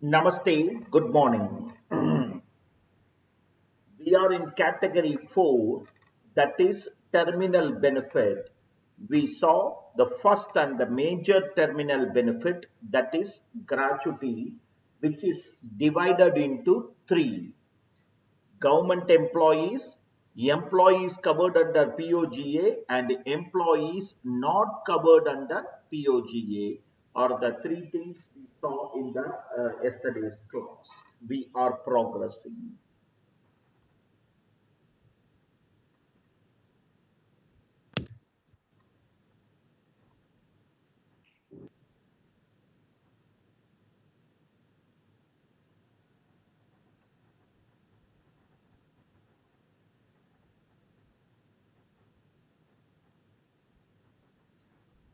Namaste, good morning. We are in category 4, that is terminal benefit. We saw the first and the major terminal benefit, that is gratuity, which is divided into 3. Government employees, employees covered under POGA, and employees not covered under POGA are the 3 things we saw in the yesterday's class. We are progressing.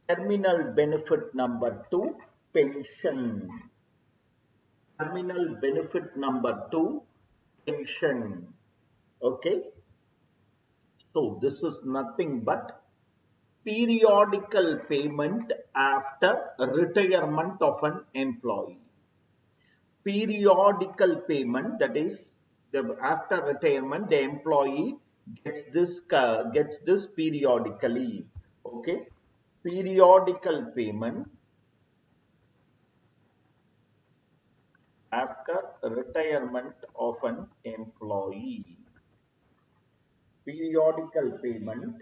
Terminal benefit number 2, pension. Terminal benefit number 2, pension. Okay. So this is nothing but periodical payment after retirement of an employee. Periodical payment, that is, after retirement, the employee gets this periodically. Okay. Periodical payment after retirement of an employee. Periodical payment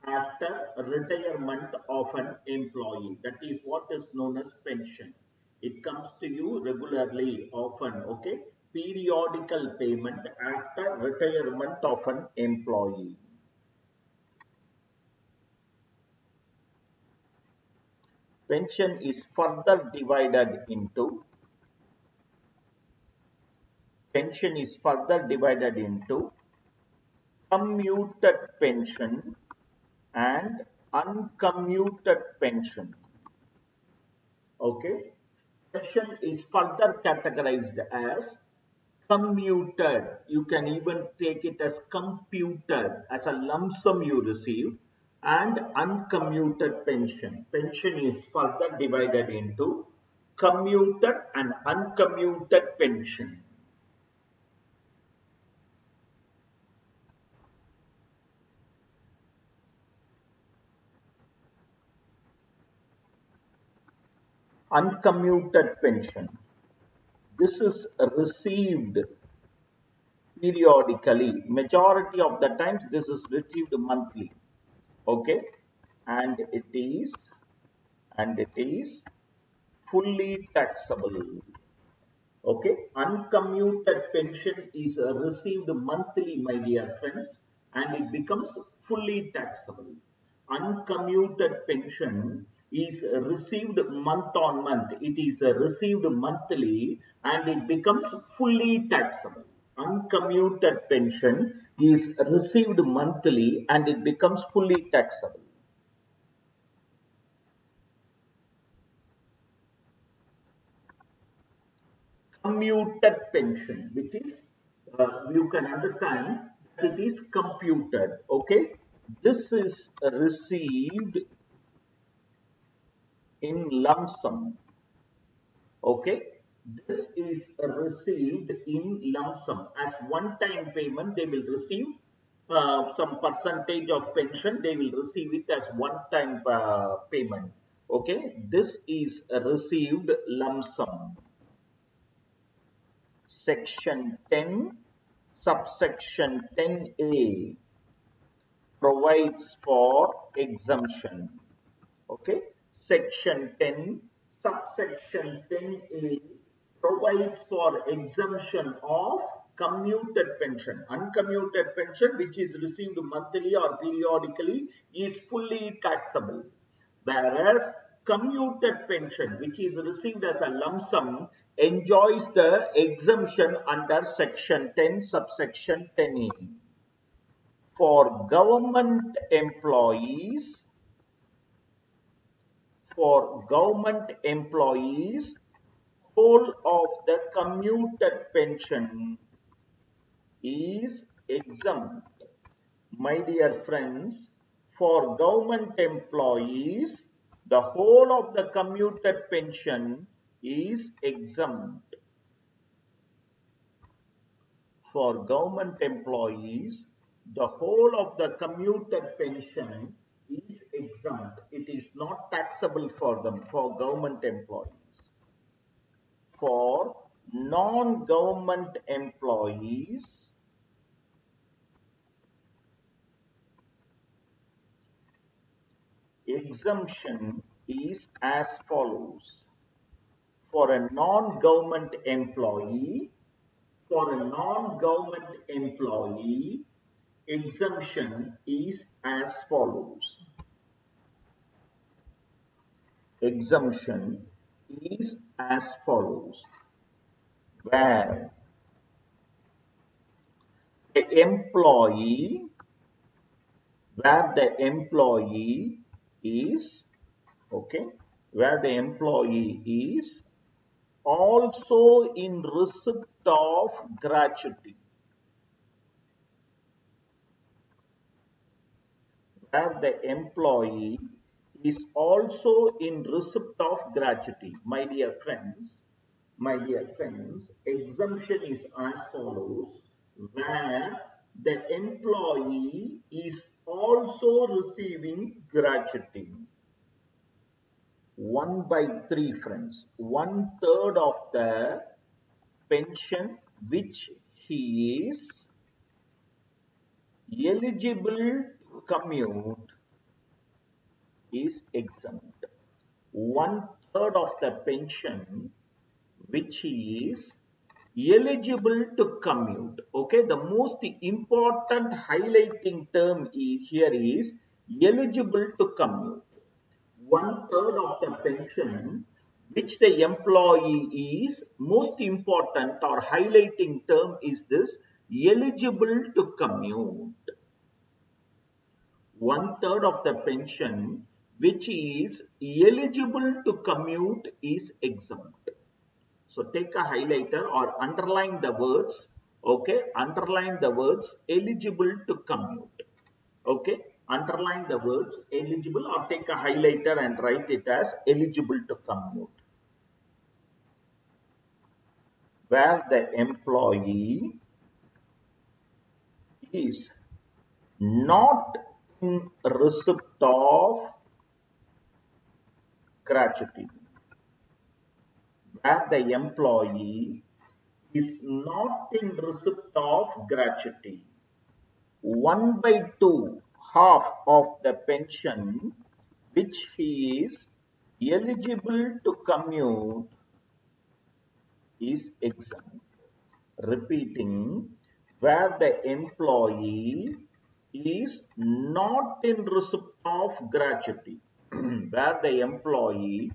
after retirement of an employee. That is what is known as pension. It comes to you regularly, often, okay? Periodical payment after retirement of an employee. Pension is further divided into commuted pension and uncommuted pension. Okay. Pension is further categorized as commuted. You can even take it as computed, as a lump sum you receive, and uncommuted pension. Pension is further divided into commuted and uncommuted pension. Uncommuted pension. This is received periodically. Majority of the times this is received monthly. Okay, and it is fully taxable. Okay, uncommuted pension is received monthly, my dear friends, and it becomes fully taxable. Uncommuted pension is received month on month. It is received monthly and it becomes fully taxable. Uncommuted pension is received monthly and it becomes fully taxable. Commuted pension, which is you can understand that it is computed. Okay, this is received in lump sum. Okay, this is received in lump sum as one-time payment. They will receive some percentage of pension. They will receive it as one-time payment. Okay, this is received lump sum. Section 10, subsection 10A provides for exemption. Okay, section 10, subsection 10A provides for exemption of commuted pension. Uncommuted pension, which is received monthly or periodically, is fully taxable, whereas commuted pension, which is received as a lump sum, enjoys the exemption under section 10, subsection 10A. For government employees, whole of the commuted pension is exempt. My dear friends, for government employees, the whole of the commuted pension is exempt. for government employees, the whole of the commuted pension is exempt. It is not taxable for them, for government employees. For non-government employees, exemption is as follows. For a non-government employee, exemption is as follows. Exemption is as follows, where the employee, is, okay, where the employee is also in receipt of gratuity, where the employee is also in receipt of gratuity. My dear friends, exemption is as follows, where the employee is also receiving gratuity. 1/3, friends, 1/3 of the pension which he is eligible to commute is exempt. 1/3 of the pension which he is eligible to commute. Okay, the most important highlighting term here is eligible to commute. 1/3 of the pension which the employee is, most important or highlighting term is this, eligible to commute. 1/3 of the pension which is eligible to commute is exempt. So take a highlighter or underline the words, okay, underline the words eligible to commute, okay, underline the words eligible or take a highlighter and write it as eligible to commute, where the employee is not in receipt of gratuity, where the employee is not in receipt of gratuity. 1/2, half of the pension which he is eligible to commute is exempt. Repeating, where the employee is not in receipt of gratuity, where the employee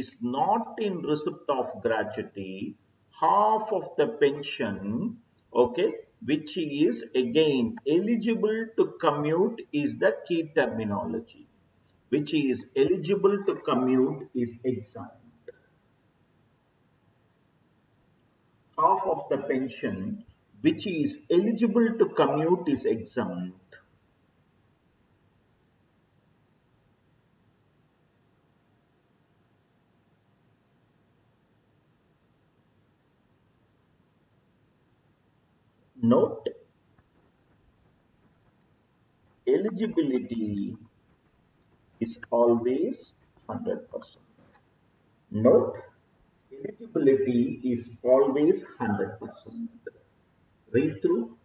is not in receipt of gratuity, half of the pension, okay, which is again eligible to commute is the key terminology. Which is eligible to commute is exempt. Half of the pension which is eligible to commute is exempt. Note, eligibility is always 100%. Note, eligibility is always 100%. Read through.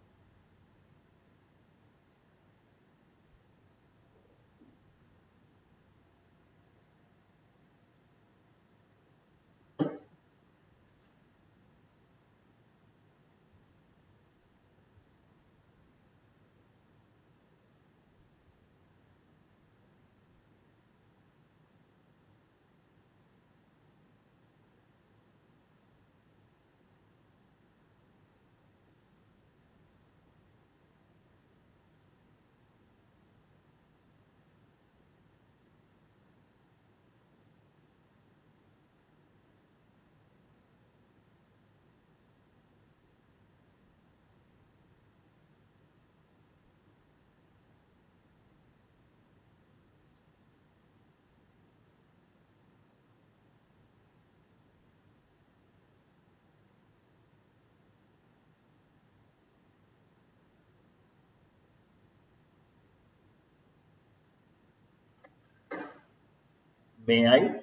May I?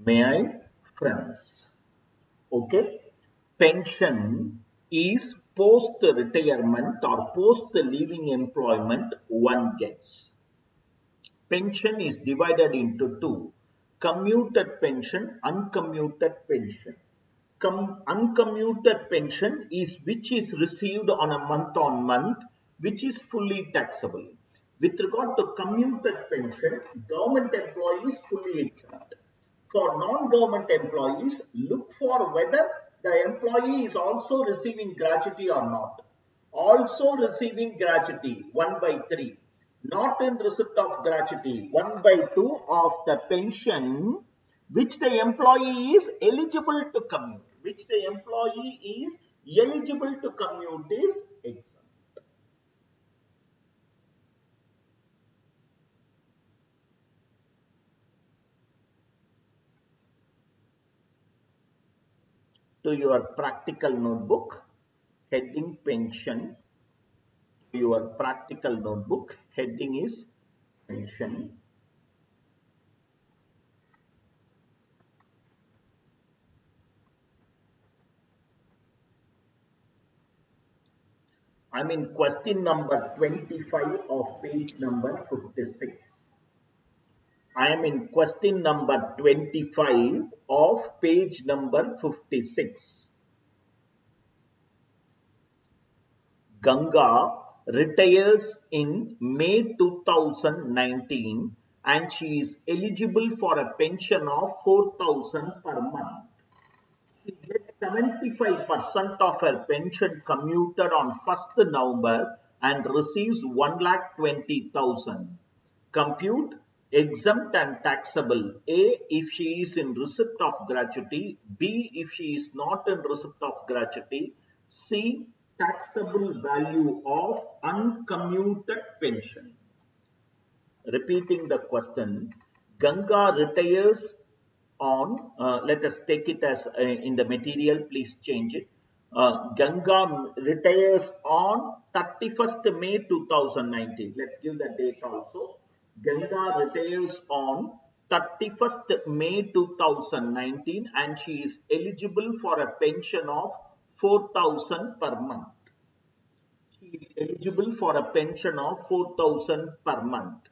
May I? Friends. Okay. Pension is post-retirement or post-leaving employment one gets. Pension is divided into two: commuted pension, uncommuted pension. Uncommuted pension is which is received on month, which is fully taxable. With regard to commuted pension, government employees fully exempt. For non-government employees, look for whether the employee is also receiving gratuity or not. Also receiving gratuity 1 by 3. Not in receipt of gratuity 1 by 2 of the pension which the employee is eligible to commute. Which the employee is eligible to commute is exempt. To your practical notebook, heading pension. Your practical notebook, heading is pension. I'm in question number 25 of page number 56. I am in question number 25 of page number 56. Ganga retires in May 2019 and she is eligible for a pension of 4,000 per month. She gets 75% of her pension commuted on 1st November and receives 1,20,000. Compute exempt and taxable. A if she is in receipt of gratuity. B if she is not in receipt of gratuity. C taxable value of uncommuted pension. Repeating the question, Ganga retires on, let us take it as in the material, please change it. Ganga retires on 31st May 2019. Let's give the date also. Ganga retires on 31st May 2019 and she is eligible for a pension of 4,000 per month. She is eligible for a pension of 4,000 per month.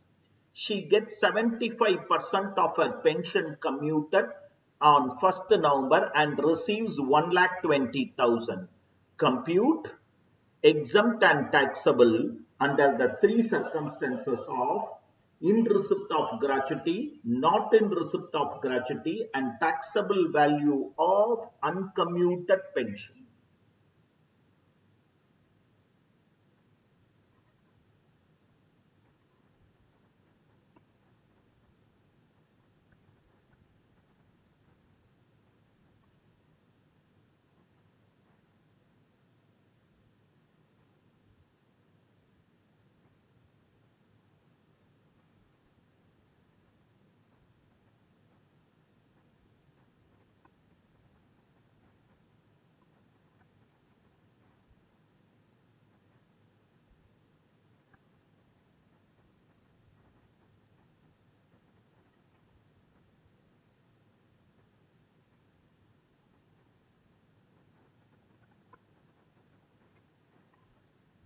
She gets 75% of her pension commuted on 1st November and receives 1,20,000. Compute exempt and taxable under the three circumstances of in receipt of gratuity, not in receipt of gratuity, and taxable value of uncommuted pension.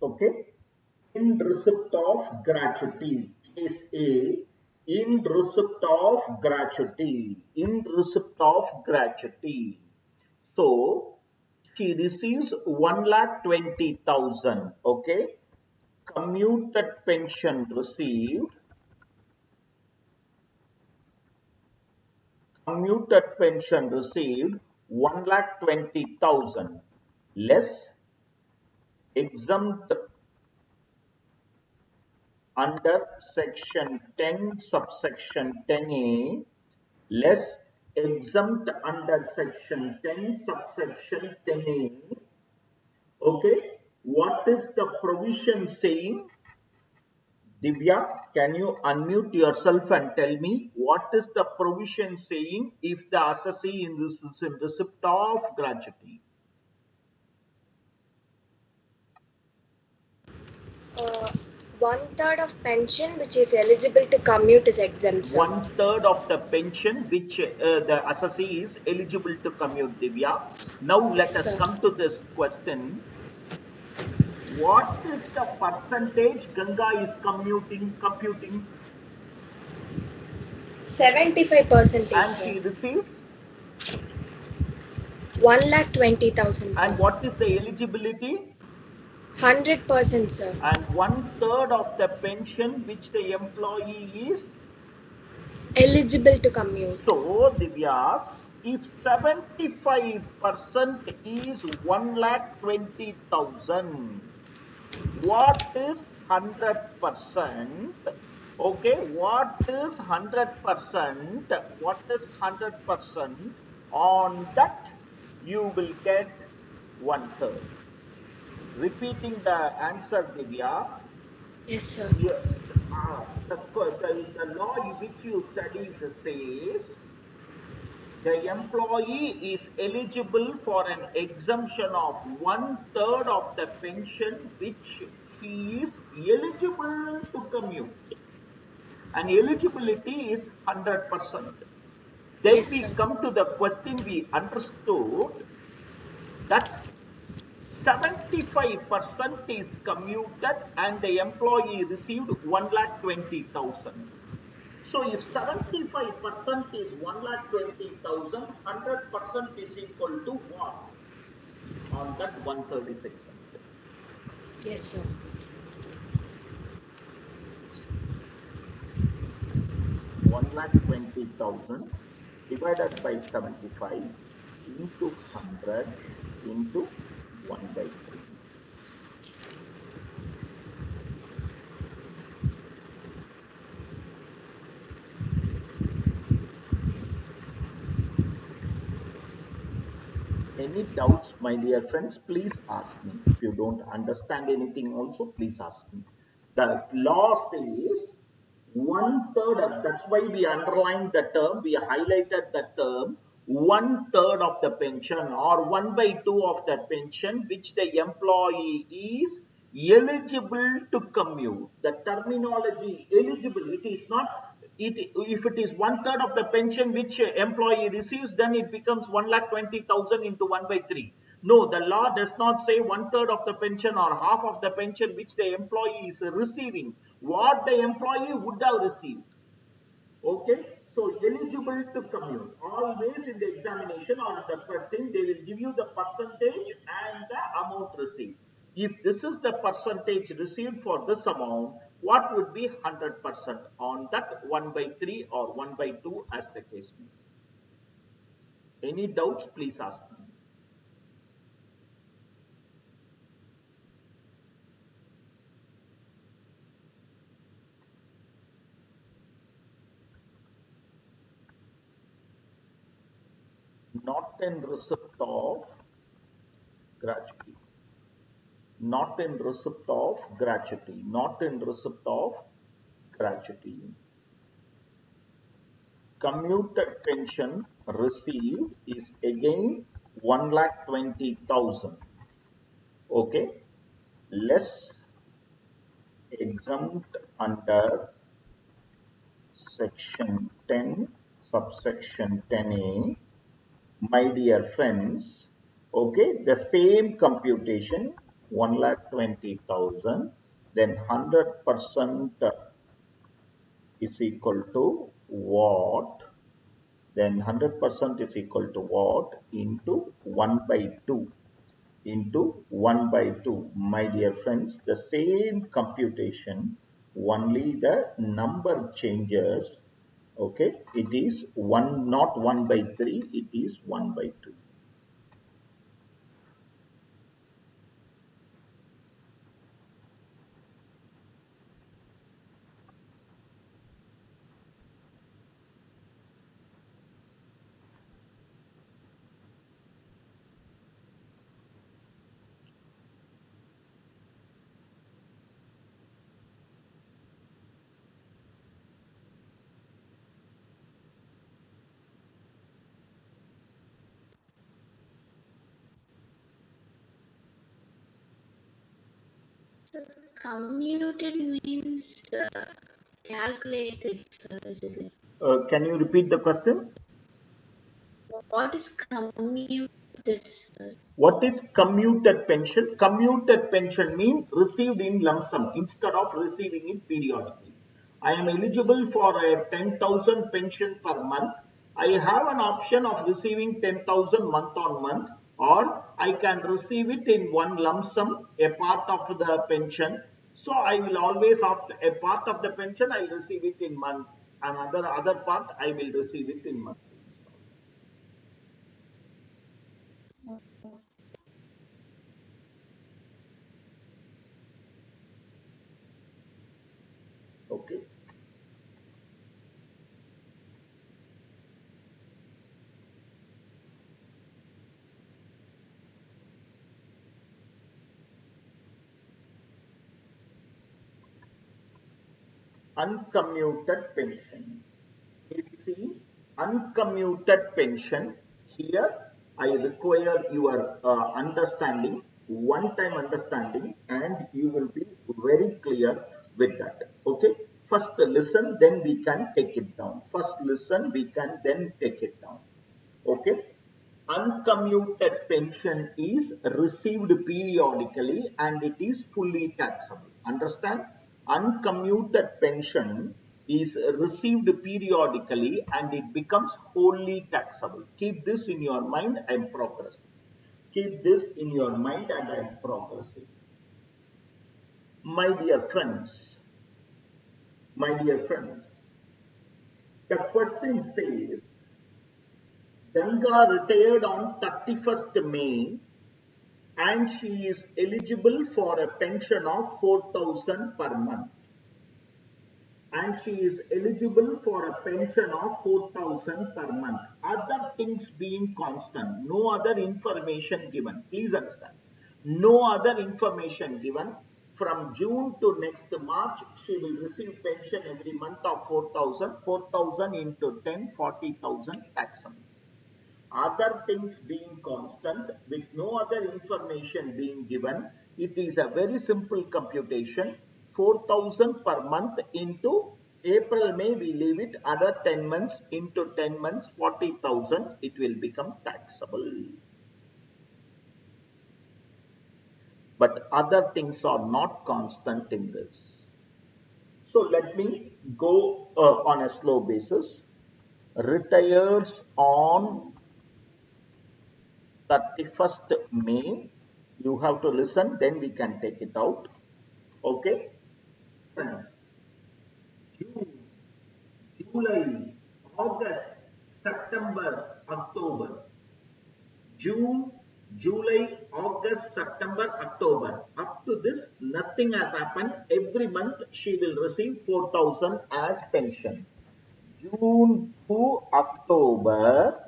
Okay. In receipt of gratuity. Case A. In receipt of gratuity. In receipt of gratuity. So, she receives 1,20,000. Okay. Commuted pension received. Commuted pension received 1,20,000 less exempt under section 10 subsection 10A less exempt under section 10 subsection 10A. Okay, what is the provision saying? Divya, can you unmute yourself and tell me what is the provision saying if the assessee is in receipt of gratuity? Uh, One third of pension which is eligible to commute is exempt, sir. One third of the pension which the assessee is eligible to commute, Divya. Now let Yes, us sir. come to this question. What is the percentage Ganga is computing, 75%, and sir. she receives? 1,20,000, sir. And what is the eligibility? 100%, sir. And one third of the pension which the employee is. Eligible to commute. So, Divyas, if 75% is 1,20,000, what is 100%? Okay, what is 100%? What is 100%? On that, you will get one third. Repeating the answer, Divya. Yes, sir. Yes, the law which you studied says the employee is eligible for an exemption of one third of the pension which he is eligible to commute. And eligibility is 100%. Then Yes, sir. we come to the question. We understood that 75% is commuted and the employee received 1,20,000. So if 75% is 1,20,000, 100% is equal to what? On that 130 section. Yes, sir. 1,20,000 divided by 75 into 100 into 1 by 3. Any doubts, my dear friends, please ask me. If you don't understand anything also, please ask me. The law says one third of, that's why we underlined the term, we highlighted the term, one third of the pension or 1 by 2 of the pension which the employee is eligible to commute. The terminology eligible, it is not, if it is one third of the pension which employee receives, then it becomes 1,20,000 into 1 by 3. No, the law does not say one third of the pension or half of the pension which the employee is receiving. What the employee would have received. Okay, so eligible to commute. Always in the examination or in the question, they will give you the percentage and the amount received. If this is the percentage received for this amount, what would be 100% on that 1 by 3 or 1 by 2 as the case may be. Any doubts, please ask me. Not in receipt of gratuity. Not in receipt of gratuity. Not in receipt of gratuity. Commuted pension received is again 1,20,000. Okay, less exempt under section 10, subsection 10A. My dear friends, okay, the same computation 1,20,000, then 100% is equal to what? Then 100% is equal to what? Into 1 by 2. Into 1 by 2. My dear friends, the same computation, only the number changes. Okay, it is 1, not 1 by 3, it is 1 by 2. So commuted means calculated, sir, is it? Can you repeat the question? What is commuted, sir? What is commuted pension? Commuted pension means received in lump sum instead of receiving it periodically. I am eligible for a 10,000 pension per month. I have an option of receiving 10,000 month on month, or I can receive it in one lump sum, a part of the pension. So I will always opt a part of the pension, I will receive it in month, and other part I will receive it in monthly installments. Okay. Uncommuted pension. You see, uncommuted pension. Here I require your understanding, one time understanding, and you will be very clear with that. Okay, first listen, then we can take it down. First listen, we can then take it down. Okay. Uncommuted pension is received periodically and it is fully taxable. Understand? Uncommuted pension is received periodically and it becomes wholly taxable. Keep this in your mind. I am progressing. Keep this in your mind and I am progressing. My dear friends, my dear friends, the question says Ganga retired on 31st May and she is eligible for a pension of 4,000 per month. And she is eligible for a pension of 4,000 per month. Other things being constant, no other information given. Please understand. No other information given. From June to next March, she will receive pension every month of 4,000. 4,000 into 10, 40,000 taxable. Other things being constant with no other information being given, it is a very simple computation. 4,000 per month into April, May, we leave it, other 10 months into 10 months, 40,000, it will become taxable. But other things are not constant in this. So let me go on a slow basis. Retires on 31st May. You have to listen, then we can take it out. Okay, friends. June, July, August, September, October. June, July, August, September, October. Up to this, nothing has happened. Every month she will receive 4,000 as pension. June to October,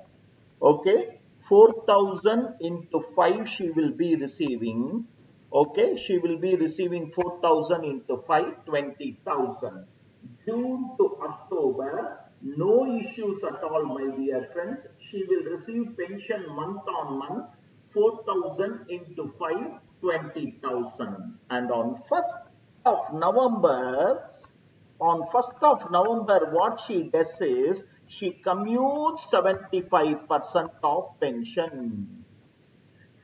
okay, 4,000 into 5 she will be receiving. Okay, she will be receiving 4,000 into 5, 20,000. June to October, no issues at all, my dear friends. She will receive pension month on month, 4,000 into 5, 20,000. And on 1st of November, what she does is she commutes 75% of pension.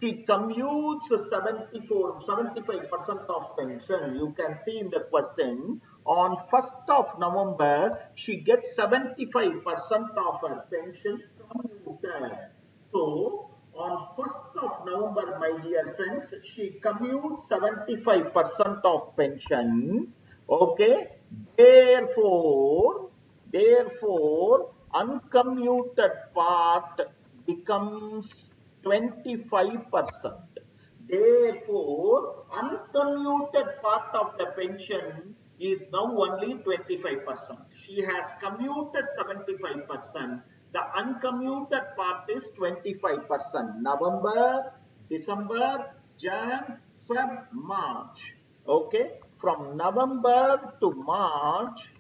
She commutes 75% of pension. You can see in the question, on 1st of November, she gets 75% of her pension commuted. So, on 1st of November, my dear friends, she commutes 75% of pension. Okay. Therefore, uncommuted part becomes 25%. Therefore, uncommuted part of the pension is now only 25%. She has commuted 75%. The uncommuted part is 25%. November, December, Jan, Feb, March. Okay, from November to March,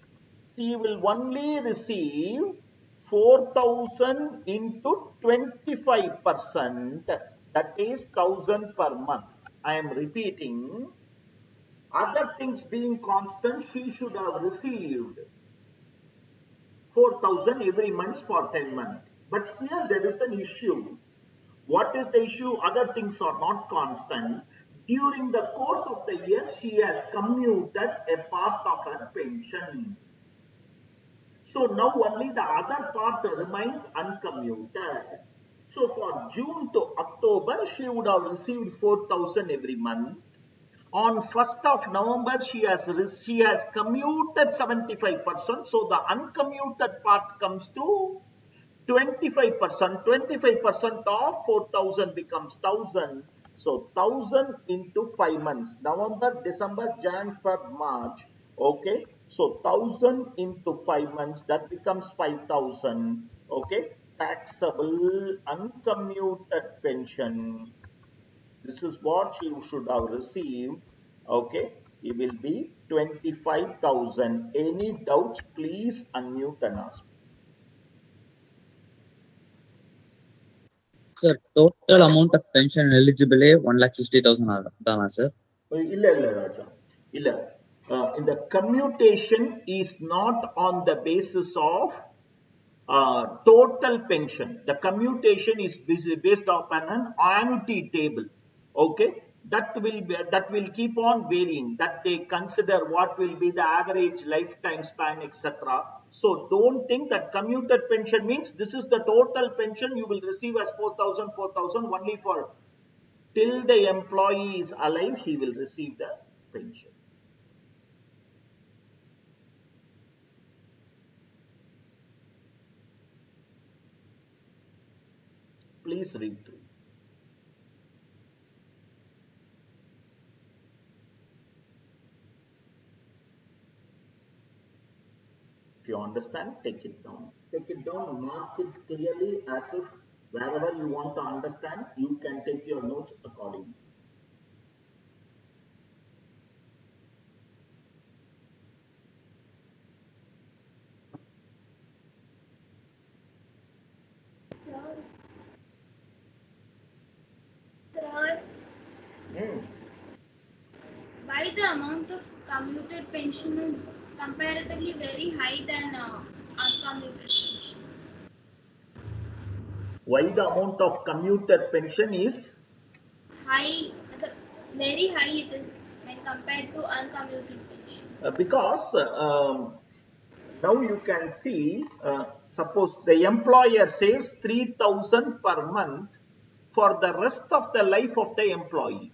she will only receive 4,000 into 25%, that is 1,000 per month. I am repeating, Other things being constant, she should have received 4,000 every month for 10 months. But here there is an issue. What is the issue? Other things are not constant. During the course of the year, she has commuted a part of her pension. So now only the other part remains uncommuted. So for June to October, she would have received 4,000 every month. On 1st of November, she has commuted 75%. So the uncommuted part comes to 25%. 25% of 4,000 becomes 1,000. So 1,000 into 5 months. November, December, Jan, Feb, March. Okay. So 1,000 into 5 months, that becomes 5,000. Okay. Taxable uncommuted pension. This is what you should have received. Okay. It will be 25,000. Any doubts, please unmute and ask. Sir, total amount of pension eligible 1,60,000 தானா sir? இல்ல இல்ல ராஜா இல்ல இந்த commutation is not on the basis of total pension. The commutation is based upon an annuity table. Okay, that will keep on varying. That they consider what will be the average lifetime span, etc. So don't think that commuted pension means this is the total pension you will receive as 4,000 only for till the employee is alive, he will receive the pension. Please read through. If you understand, take it down. Take it down, mark it clearly as if wherever you want to understand, you can take your notes accordingly. Sir, sir, why the amount of commuted pension is comparatively very high than uncommuted pension? Why the amount of commuted pension is High, very high it is when compared to uncommuted pension. because now you can see, suppose the employer saves 3,000 per month for the rest of the life of the employee.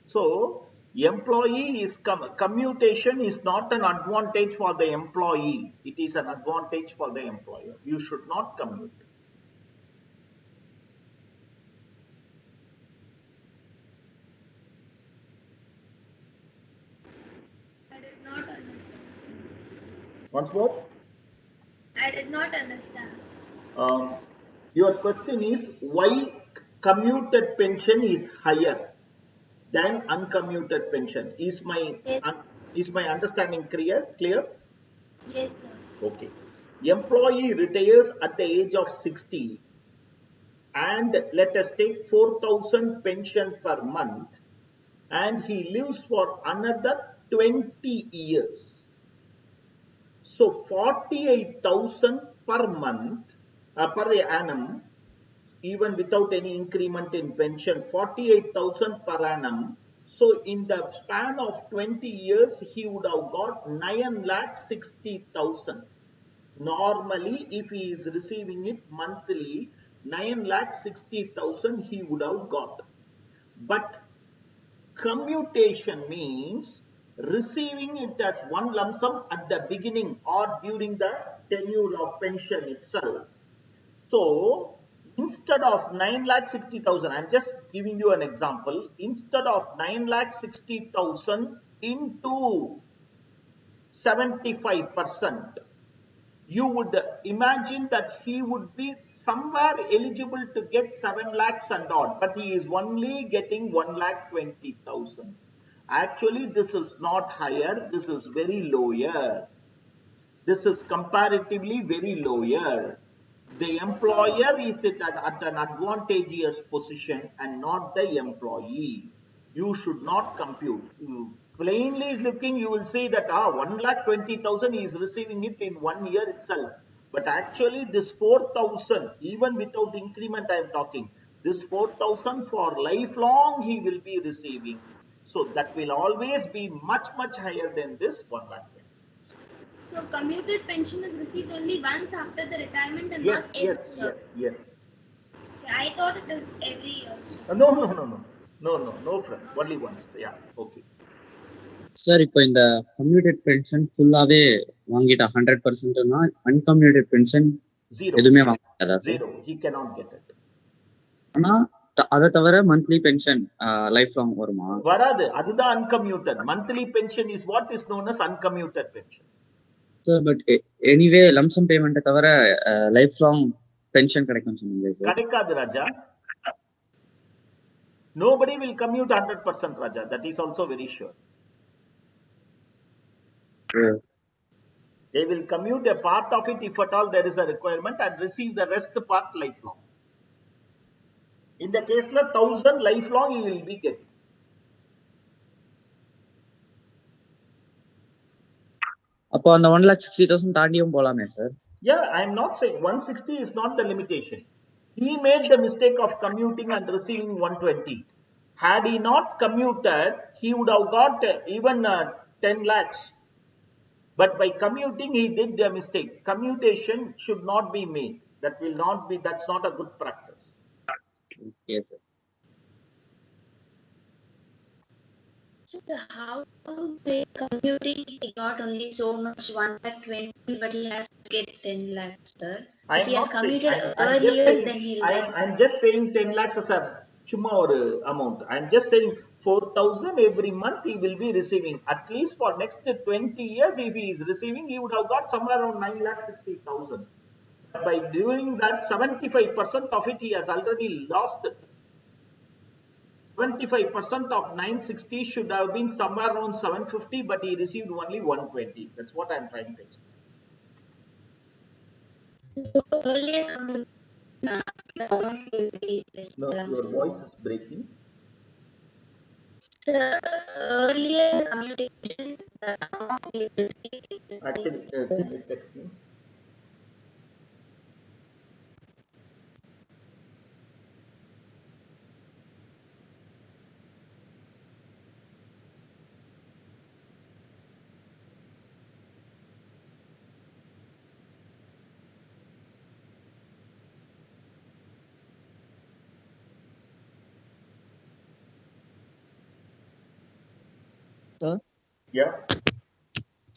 So employee is commutation is not an advantage for the employee. It is an advantage for the employer. You should not commute. I did not understand, sir. Once more, I did not understand. your question is why commuted pension is higher than uncommuted pension. Is Yes, my understanding clear? Clear? yes, sir. Okay. Employee retires at the age of 60 and let us take 4,000 pension per month and he lives for another 20 years. So 48,000 per month, per annum, even without any increment in pension, 48,000 per annum. So in the span of 20 years, he would have got 9,60,000. Normally, if he is receiving it monthly, 9,60,000 he would have got. But commutation means receiving it as one lump sum at the beginning or during the tenure of pension itself. So instead of 9,60,000, I'm just giving you an example. Instead of 9,60,000 into 75%, you would imagine that he would be somewhere eligible to get 7 lakhs and odd, but he is only getting 1,20,000. Actually, this is not higher, this is very lower. This is comparatively very lower. The employer is at an advantageous position and not the employee. you should not compute. Plainly looking, you will see that 1,20,000 is receiving it in 1 year itself. But actually, this 4,000, even without increment, I am talking, this 4,000 for lifelong he will be receiving. So that will always be much, much higher than this 1,20,000. So commuted pension is received only once after the retirement and not Yes, every yes, year. yes, yes. Yeah, I thought it is every year. No, no, no, no. No, no, no, friend. Only once. Yeah, okay. Sir இப்போ இந்த commuted pension ஃபுல்லாவே வாங்கிட்டா 100%னா அன்கம்யூட்டட் pension Zero. எதுவுமே வாங்க முடியாதா sir? Zero. He cannot get it. ஆனா அதை தவிர மந்த்லி பென்ஷன் லைஃப் லாங் வருமா? வராது. அதுதான் uncommuted. Monthly pension is what is known as uncommuted pension. Sir but anyway lump sum பேமெண்ட்டை தவிர லைஃப் லாங் பென்ஷன் கிடைக்கும் சொன்னீங்க சார். கிடைக்காது ராஜா. Nobody will commute 100%, Raja. That is also very sure. They will commute a part of it if at all there is a requirement and receive the rest part lifelong. In the case of 1,000 lifelong, he will be getting. அப்போ அந்த 1,60,000 தாண்டியும் போலாமே sir? Yeah, I am not saying 160 is not the limitation. He made the mistake of commuting and receiving 120. Had he not commuted, he would have got even 10 lakhs. But by commuting, he did a mistake. Commutation should not be made. That will not be, that's not a good practice. Yes, sir. So how by commuting he got only so much 1,20,000, but he has to get 10 lakhs, sir. If he has commuted earlier, then he'll get. I'm just saying 10 lakhs as a chumma or amount. I'm just saying 4,000 every month he will be receiving. At least for next 20 years, if he is receiving, he would have got somewhere around 9,60,000. By doing that, 75% of it he has already lost it. 25% of 960 should have been somewhere around 750, but he received only 120. That's what I'm trying to explain. So earlier No, your voice is breaking. The earlier commutation, the amount we received. Actually, can you text me? Sir? Yeah.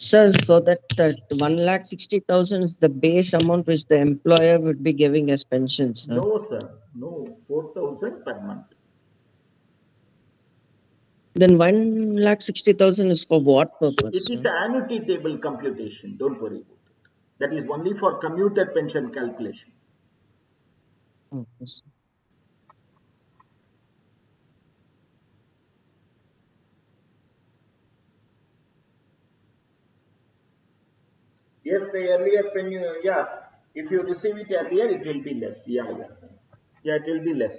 Sir, so that 1,60,000 is the base amount which the employer would be giving as pension, sir? No, sir. No, 4,000 per month. Then 1,60,000 is for what purpose? It is sir? an annuity table computation. Don't worry about it. That is only for commuted pension calculation. Okay, sir. Yes, the earlier pension, if you receive it earlier, it will be less. Yeah, it will be less.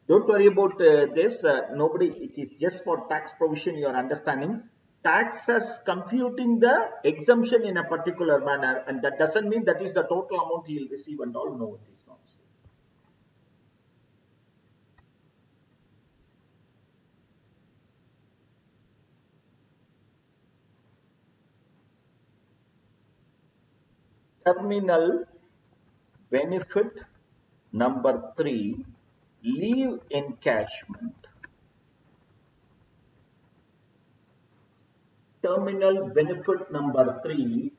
Don't worry about this. Nobody, it is just for tax provision, you are understanding. Taxes computing the exemption in a particular manner, and that doesn't mean that is the total amount he will receive and all. No, it is not so. Terminal benefit number 3, leave encashment. Terminal benefit number 3,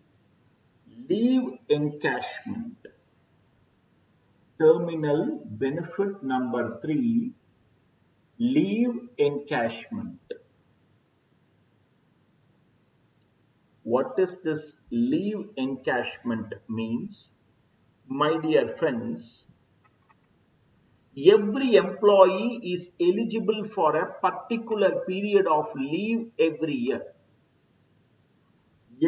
leave encashment. Terminal benefit number 3, leave encashment. What is this leave encashment means? My dear friends, every employee is eligible for a particular period of leave every year.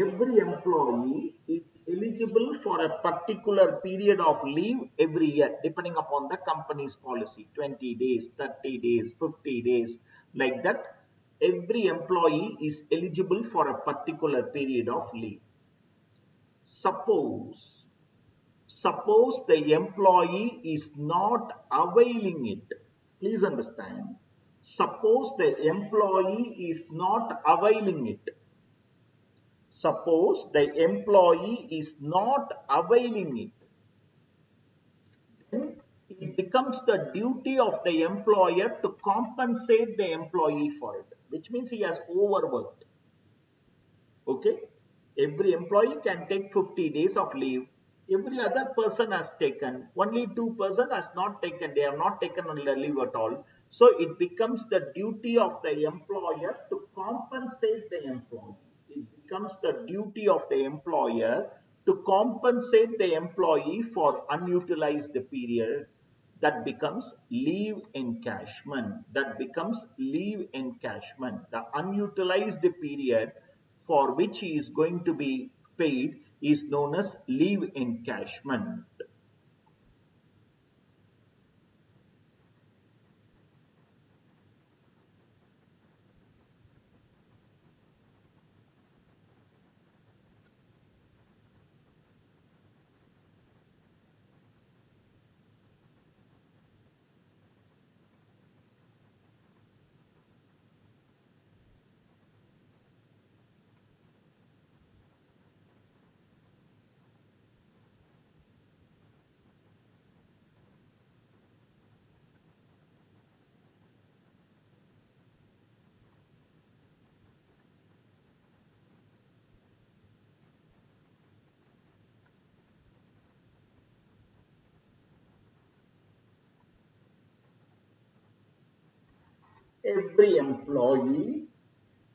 Every employee is eligible for a particular period of leave every year, depending upon the company's policy, 20 days, 30 days, 50 days, like that every employee is eligible for a particular period of leave. Suppose the employee is not availing it. Please understand. Suppose the employee is not availing it. Suppose the employee is not availing it. Then it becomes the duty of the employer to compensate the employee for it, which means he has overworked. Okay, every employee can take 50 days of leave. Every other person has taken, only 2% has not taken, they have not taken on the leave at all. So it becomes the duty of the employer to compensate the employee. It becomes the duty of the employer to compensate the employee for unutilized period. That becomes leave encashment. That becomes leave encashment. The unutilized period for which he is going to be paid is known as leave encashment. Every employee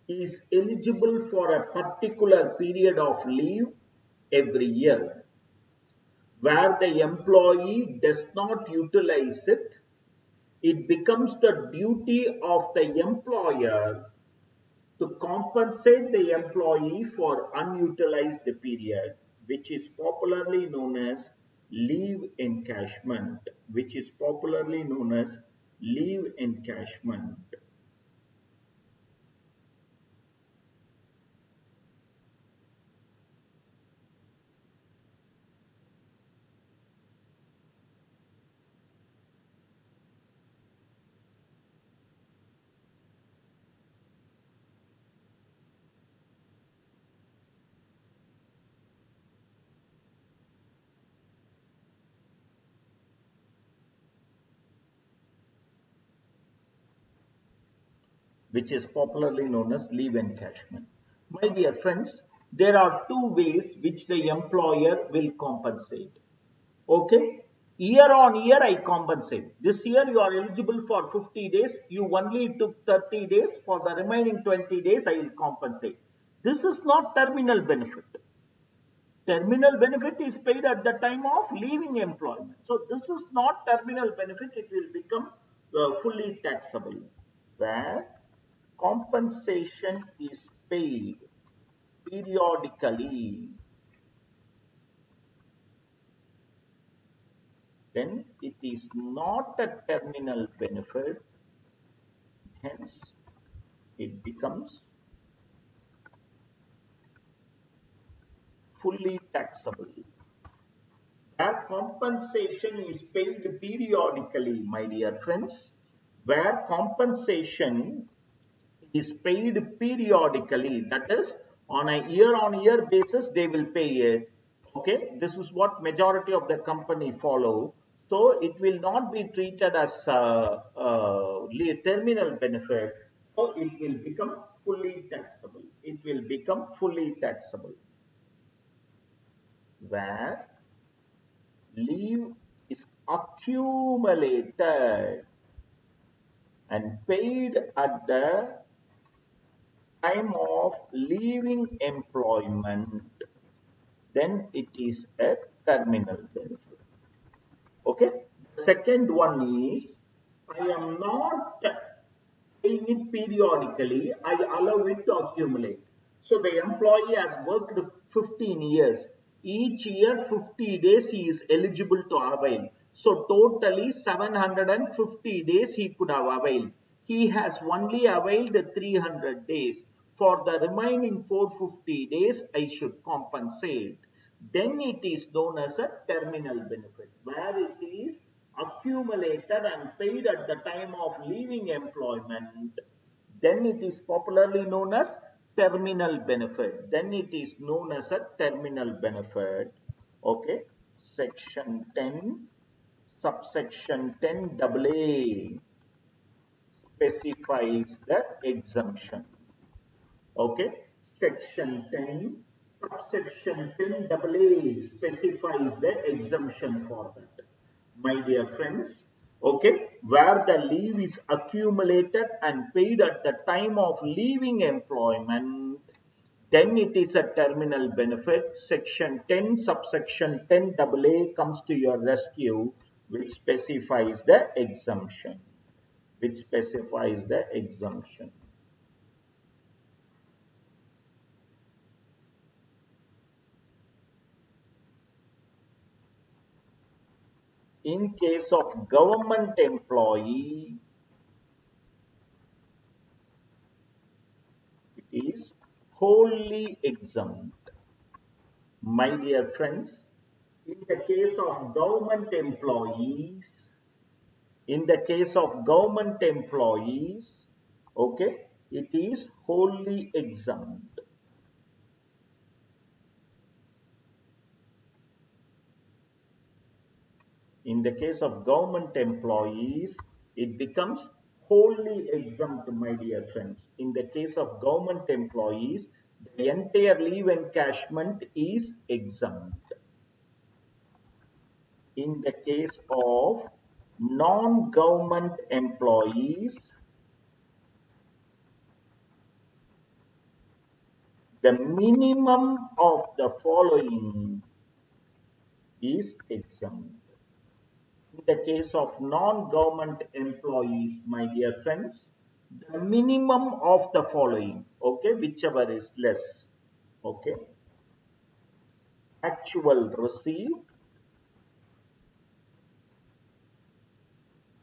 is eligible for a particular period of leave every year. Where the employee does not utilize it, it becomes the duty of the employer to compensate the employee for unutilized period, which is popularly known as leave encashment, which is popularly known as leave encashment. Which is popularly known as leave encashment. My dear friends, there are two ways which the employer will compensate. Okay, year on year I compensate. This year you are eligible for 50 days, you only took 30 days, for the remaining 20 days I will compensate. This is not terminal benefit. Terminal benefit is paid at the time of leaving employment. So this is not terminal benefit, it will become fully taxable. Where compensation is paid periodically, then it is not a terminal benefit, hence it becomes fully taxable. Where compensation is paid periodically, my dear friends, where compensation is paid periodically, that is on a year basis they will pay it. Okay, this is what majority of the company follow. So it will not be treated as a terminal benefit. So it will become fully taxable. It will become fully taxable. Where leave is accumulated and paid at the time of leaving employment, then it is a terminal benefit. Okay. The second one is I am not paying it periodically, I allow it to accumulate. So the employee has worked 15 years. Each year 50 days he is eligible to avail. So totally 750 days he could have availed. he has only availed 300 days. For the remaining 450 days, I should compensate. Then it is known as a terminal benefit, where it is accumulated and paid at the time of leaving employment. Then it is popularly known as terminal benefit. Then it is known as a terminal benefit. Okay, section 10, subsection 10 AA specifies the exemption. Okay, section 10, subsection 10 AA specifies the exemption for that. My dear friends, okay, where the leave is accumulated and paid at the time of leaving employment, then it is a terminal benefit. Section 10, subsection 10 AA comes to your rescue, which specifies the exemption. Which specifies the exemption. In case of government employee, it is wholly exempt. My dear friends, in the case of government employees, okay, it is wholly exempt. In the case of government employees, it becomes wholly exempt, my dear friends. In the case of government employees, the entire leave encashment is exempt. In the case of non-government employees, the minimum of the following is exempt. In the case of non-government employees, my dear friends, the minimum of the following, okay, whichever is less, okay, actual received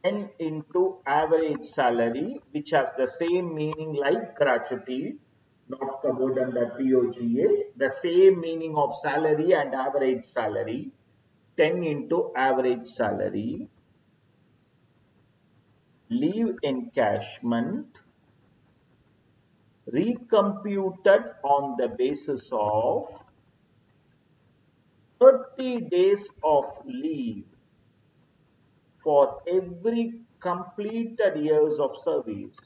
10 into average salary, which has the same meaning like gratuity, not covered under POGA, the same meaning of salary and average salary, 10 into average salary, leave encashment, recomputed on the basis of 30 days of leave for every completed years of service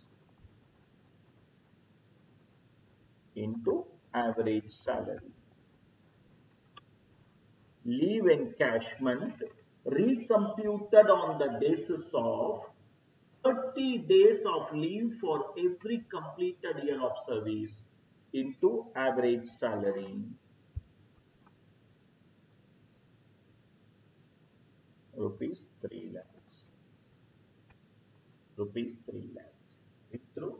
into average salary. Leave encashment recomputed on the basis of 30 days of leave for every completed year of service into average salary. Rupees 3 lakhs. Rupees 3 lakhs. Read through.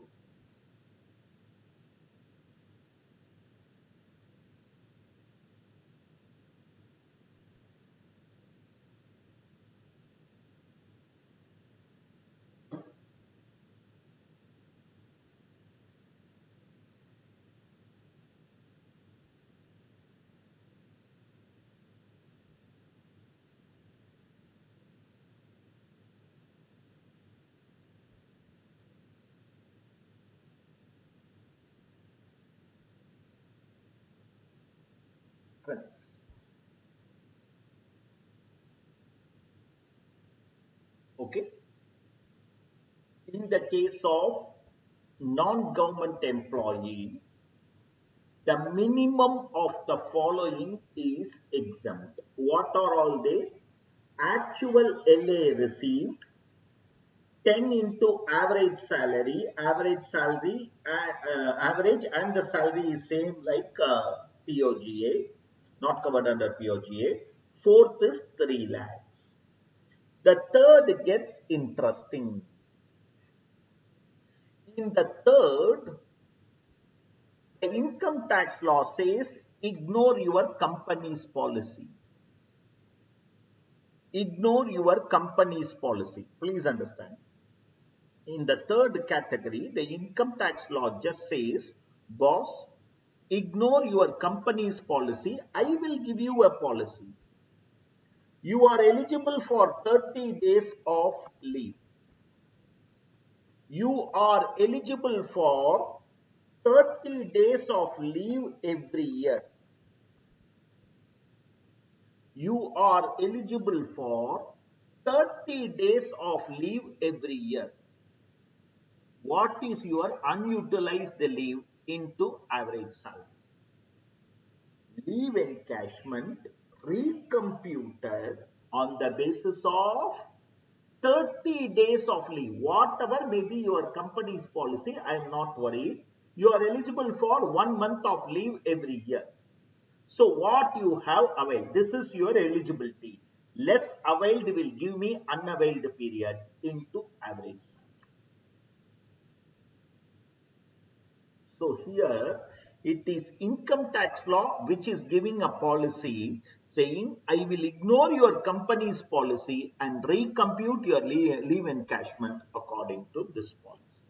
Friends. Okay. In the case of non-government employee, the minimum of the following is exempt. What are all they? Actual LA received, 10 into average salary, average and the salary is same like POGA, not covered under POGA. Fourth is 3 lakhs. The third gets interesting. In the third, the income tax law says ignore your company's policy. Ignore your company's policy. Please understand. In the third category, the income tax law just says, boss, ignore your company's policy. I will give you a policy. You are eligible for 30 days of leave. You are eligible for 30 days of leave every year. You are eligible for 30 days of leave every year. What is your unutilized leave into average salary? Leave encashment recomputed on the basis of 30 days of leave. Whatever may be your company's policy, I am not worried. You are eligible for 1 month of leave every year. So what you have availed, this is your eligibility. Less availed will give me unavailed period into average. So here it is income tax law which is giving a policy saying I will ignore your company's policy and recompute your leave encashment according to this policy.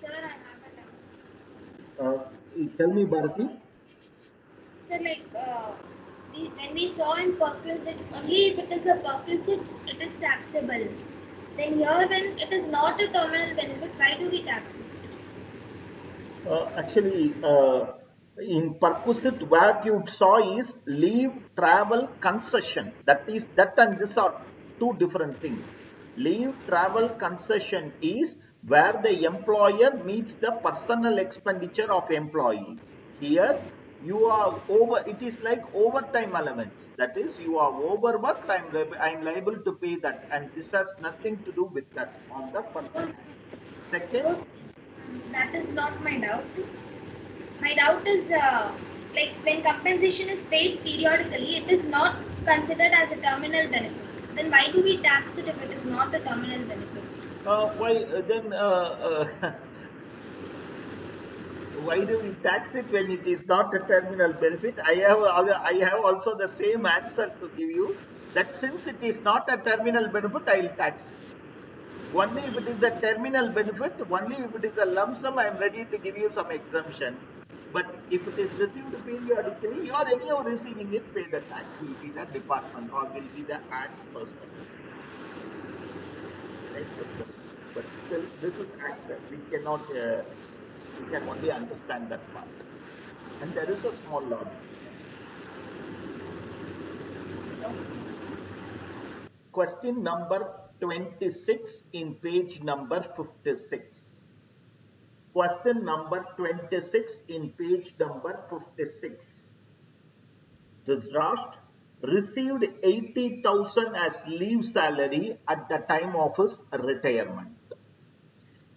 Sir, I have a doubt. Tell me, Bharati. Sir, when we saw in perquisite, only if it is a perquisite, it is taxable. Then here, when it is not a terminal benefit, why do we tax it? Actually, in perquisite, what you saw is leave travel concession. That and this are two different things. Leave travel concession is where the employer meets the personal expenditure of employee. Here, you are over. It is like overtime allowance. That is, you are overworked. I'm liable to pay that, and this has nothing to do with that. On the first No, hand. Second. no, that is not my doubt. My doubt is like when compensation is paid periodically, it is not considered as a terminal benefit. Then why do we tax it if it is not a terminal benefit? Why then? Why do we tax it when it is not a terminal benefit? I have also the same answer to give you. That since it is not a terminal benefit, I will tax it. Only if it is a terminal benefit, only if it is a lump sum, I am ready to give you some exemption. But if it is received periodically, you are anyhow receiving it, pay the tax. Will be the department or will be the act's perspective. Nice perspective. But still, this is act. We cannot. We can only understand that part. And there is a small logic. Question number 26 in page number 56. Question number 26 in page number 56. Dhritarashtra received 80,000 as leave salary at the time of his retirement.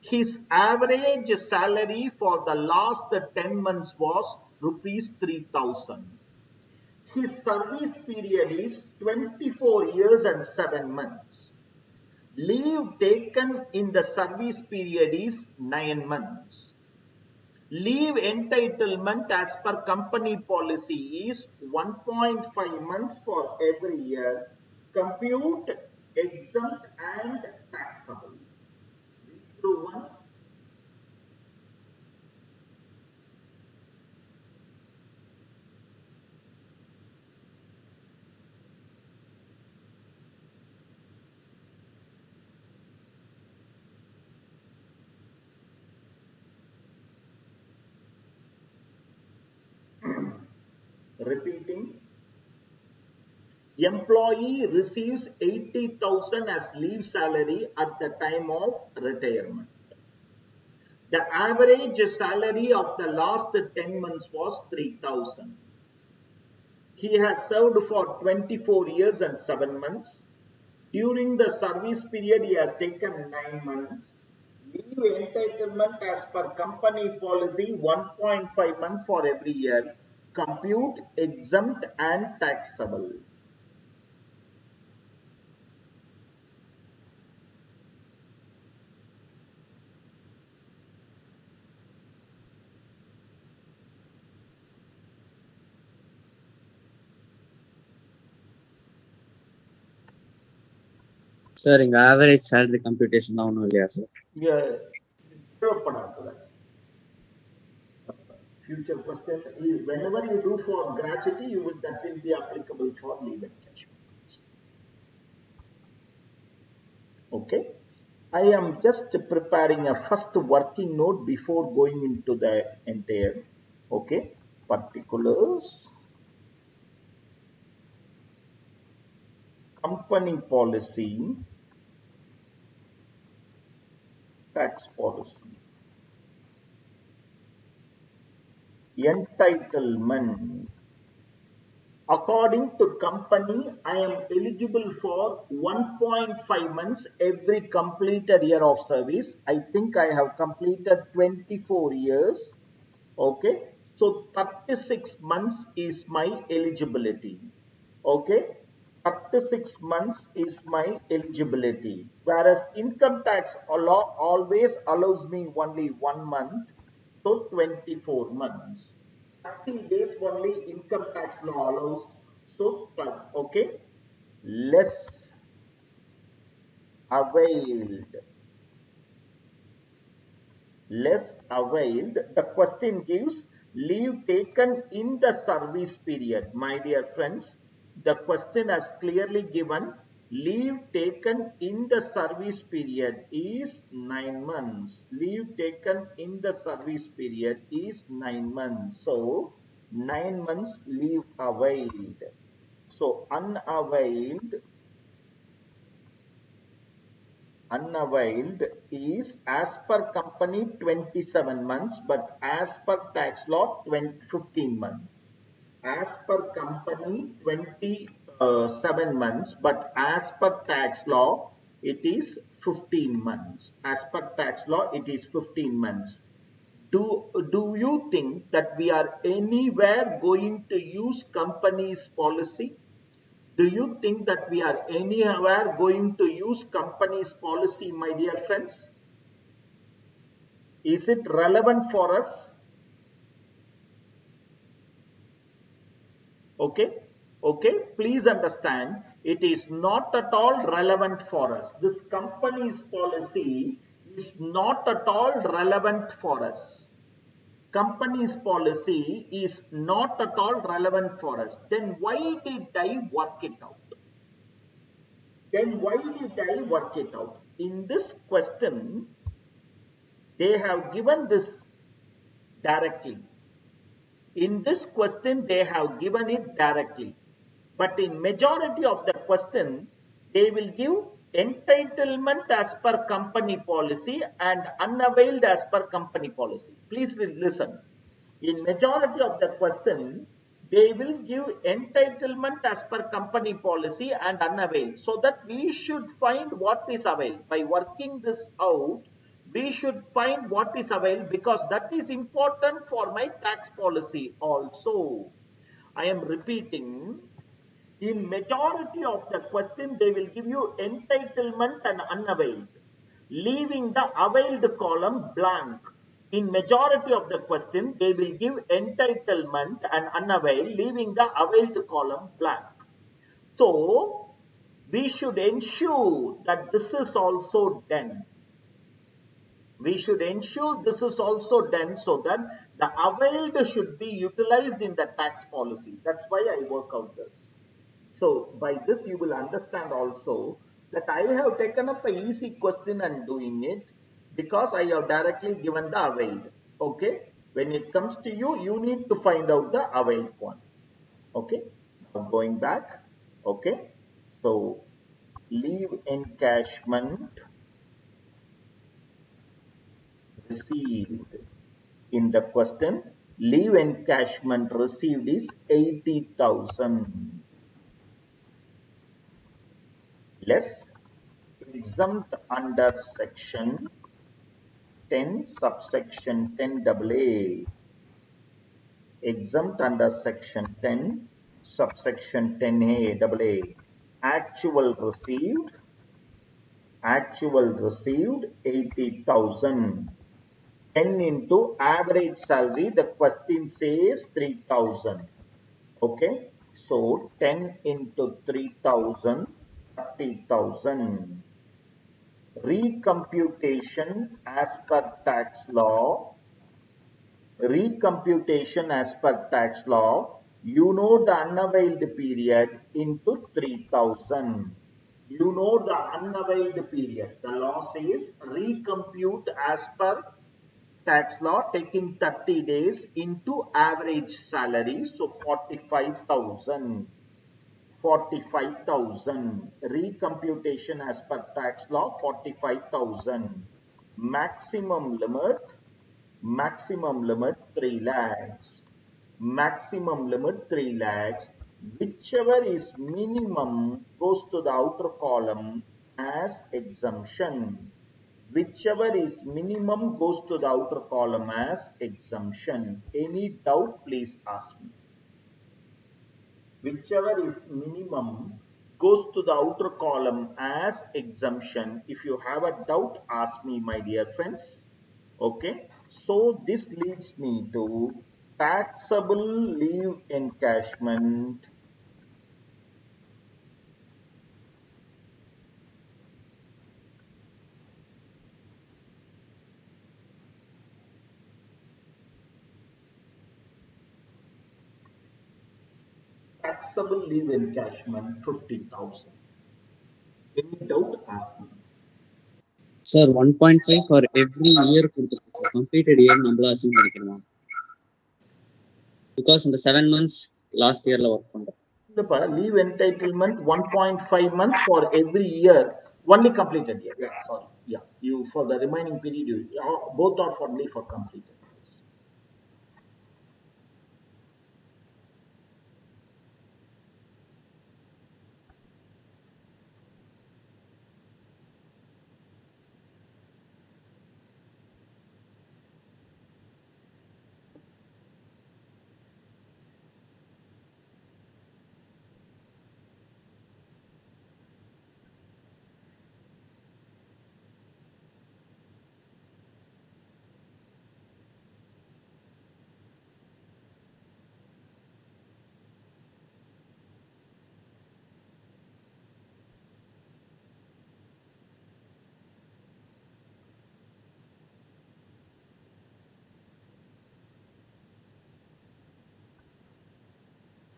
His average salary for the last 10 months was rupees 3,000. His service period is 24 years and 7 months. Leave taken in the service period is 9 months. Leave entitlement as per company policy is 1.5 months for every year. Compute, exempt and taxable. Read through once. Repeating. Employee receives 80,000 as leave salary at the time of retirement. The average salary of the last 10 months was 3,000. He has served for 24 years and 7 months. During the service period, he has taken 9 months. Leave entitlement as per company policy 1.5 month for every year. Compute, exempt and taxable. Sir, in average salary computation now only, sir. Yeah, future question. Whenever you do for gratuity, that will be applicable for leave encashment. Okay. I am just preparing a first working note before going into the entire. Okay. Particulars. Company policy. Tax policy. Entitlement. According to company, I am eligible for 1.5 months every completed year of service. I think I have completed 24 years. Okay. So 36 months is my eligibility. Okay. 36 months is my eligibility. Whereas income tax law always allows me only 1 month. So 24 months. 30 days only income tax law allows. So, okay, less availed. Less availed. The question gives leave taken in the service period. My dear friends, the question has clearly given leave taken in the service period is 9 months. Leave taken in the service period is 9 months. So, 9 months leave availed. So, unavailed is as per company 27 months, but as per tax law 15 months. As per company 27 months, but as per tax law it is 15 months. As per tax law it is 15 months. Do you think that we are anywhere going to use company's policy? Do you think that we are anywhere going to use company's policy, my dear friends? Is it relevant for us? Okay, okay, please understand, it is not at all relevant for us. This company's policy is not at all relevant for us. Company's policy is not at all relevant for us. Then why did I work it out? In this question, they have given this directly. In this question, they have given it directly. But in majority of the question, they will give entitlement as per company policy and unavailed as per company policy. Please listen. In majority of the question, they will give entitlement as per company policy and unavailed. So that we should find what is availed. By working this out, we should find what is availed because that is important for my tax policy also. I am repeating, in majority of the question, they will give you entitlement and unavailed, leaving the availed column blank. In majority of the question, they will give entitlement and unavailed, leaving the availed column blank. So, we should ensure that this is also done. We should ensure this is also done so that the availed should be utilized in the tax policy. That's why I work out this. So by this you will understand also that I have taken up a easy question and doing it because I have directly given the availed. Okay. When it comes to you, you need to find out the availed one. Okay. Now going back. Okay. So leave encashment received. In the question, leave encashment received is 80,000 less exempt under section 10 subsection 10 AA. Exempt under section 10 subsection 10A AA. Actual received 80,000. 10 into average salary, the question says 3,000. Okay, so 10 into 3,000, 30,000. Recomputation as per tax law. You know the unavailed period into 3,000. You know the unavailed period. The law says recompute as per tax law, taking 30 days into average salary. So 45,000. 45,000. Recomputation as per tax law, 45,000. Maximum limit 3 lakhs. Maximum limit 3 lakhs. Whichever is minimum goes to the outer column as exemption. Whichever is minimum goes to the outer column as exemption. Any doubt, please ask me. Whichever is minimum goes to the outer column as exemption. If you have a doubt, ask me, my dear friends. Okay, so this leads me to taxable leave encashment. Taxable leave encashment 50,000. Any doubt, ask me. Sir, 1.5 for every year completed year நம்மள assume பண்ணிக்கலாம். Because in the 7 months last year work பண்றோம். Leave entitlement 1.5 months for every year. Only completed year. Yeah, sorry. Yeah, you for the remaining period, both are only for completed years.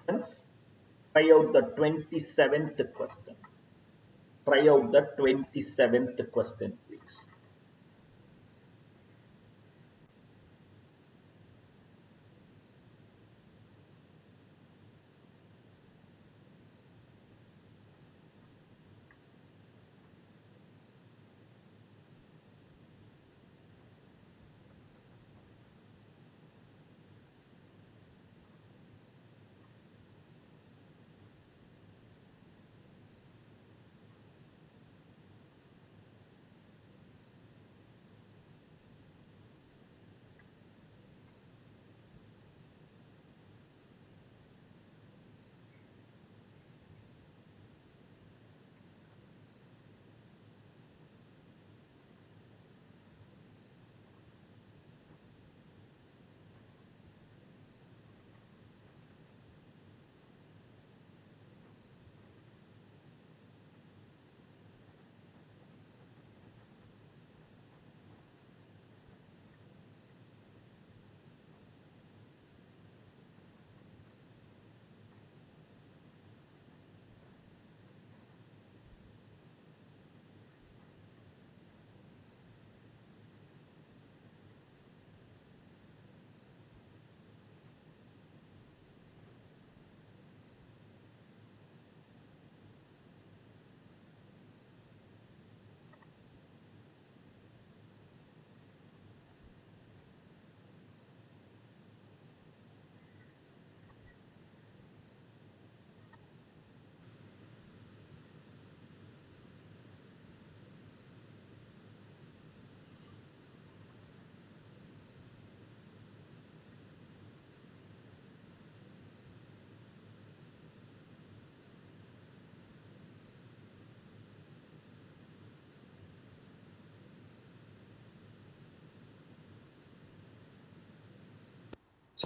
Friends, try out the 27th question. Try out the 27th question, please.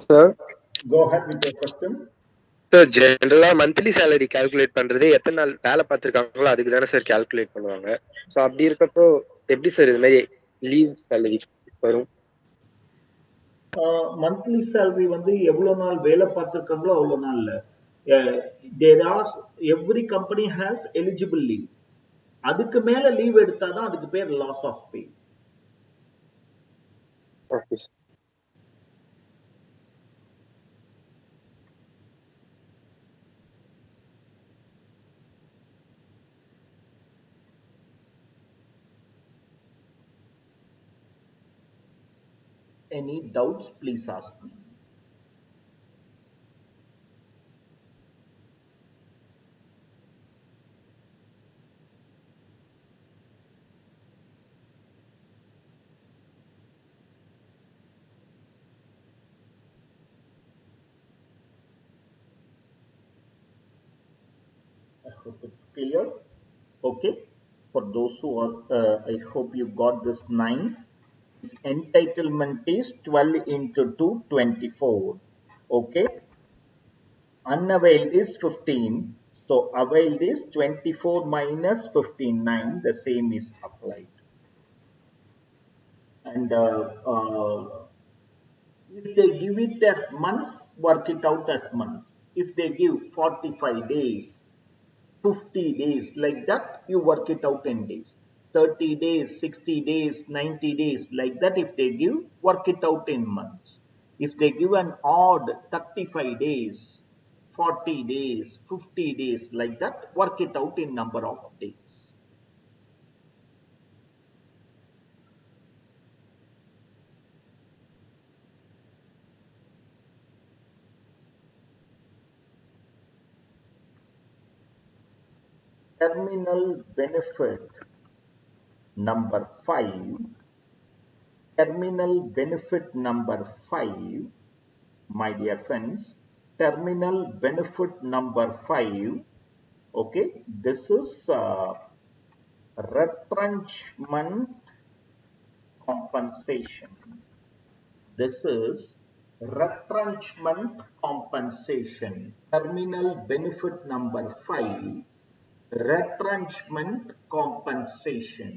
Sir, Go ahead with your question. so ஜெனரலா monthly salary calculate பண்றது எத்தனை நாள் வேலை பார்த்துருக்காங்களோ அதுக்கு தானே sir calculate பண்ணுவாங்க. So அப்படி இருக்கப்போ எப்படி சார் இது மாதிரி லீவ் சேலரி வரும்? மந்த்லி சேலரி வந்து எவ்வளவு நாள் வேலை பார்த்துருக்காங்களோ அவ்வளவு நாள்ல there are every company has eligible leave. அதுக்கு மேல லீவ் எடுத்தாதான் அதுக்கு பேர் loss of pay. Okay sir. Any doubts, please ask me. I hope it's clear. Okay. For those who are, I hope you got this 9. Entitlement is 12 into 2, 24. Okay. Unavailed is 15. So availed is 24 minus 15, 9. The same is applied. And if they give it as months, work it out as months. If they give 45 days, 50 days, like that, you work it out in days. 30 days, 60 days, 90 days, like that, if they give, work it out in months. If they give an odd 35 days, 40 days, 50 days, like that, work it out in number of days. Terminal benefit number 5. Terminal benefit number 5, my dear friends. Terminal benefit number 5. Okay, this is retrenchment compensation. This is retrenchment compensation. Terminal benefit number 5, retrenchment compensation.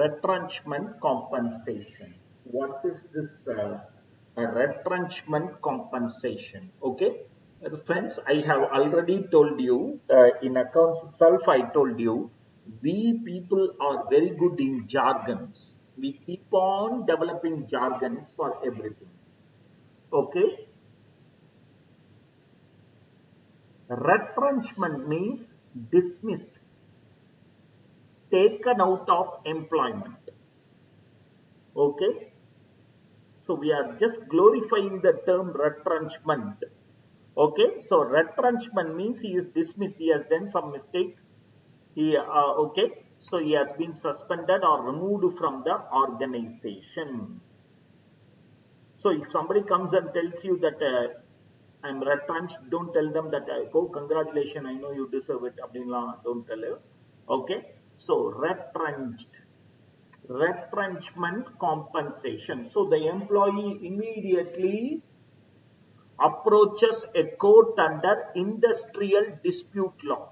Retrenchment compensation. What is this retrenchment compensation? Okay, friends, I have already told you in accounts itself. I told you we people are very good in jargons. We keep on developing jargons for everything. Okay, retrenchment means dismissed, taken out of employment. Okay, so we are just glorifying the term retrenchment. Okay, so retrenchment means he is dismissed, he has done some mistake. Okay, so he has been suspended or removed from the organization. So if somebody comes and tells you that I'm retrenched, don't tell them that oh, congratulations, I know you deserve it. Don't tell you. Okay, so retrenchment compensation. So the employee immediately approaches a court under industrial dispute law.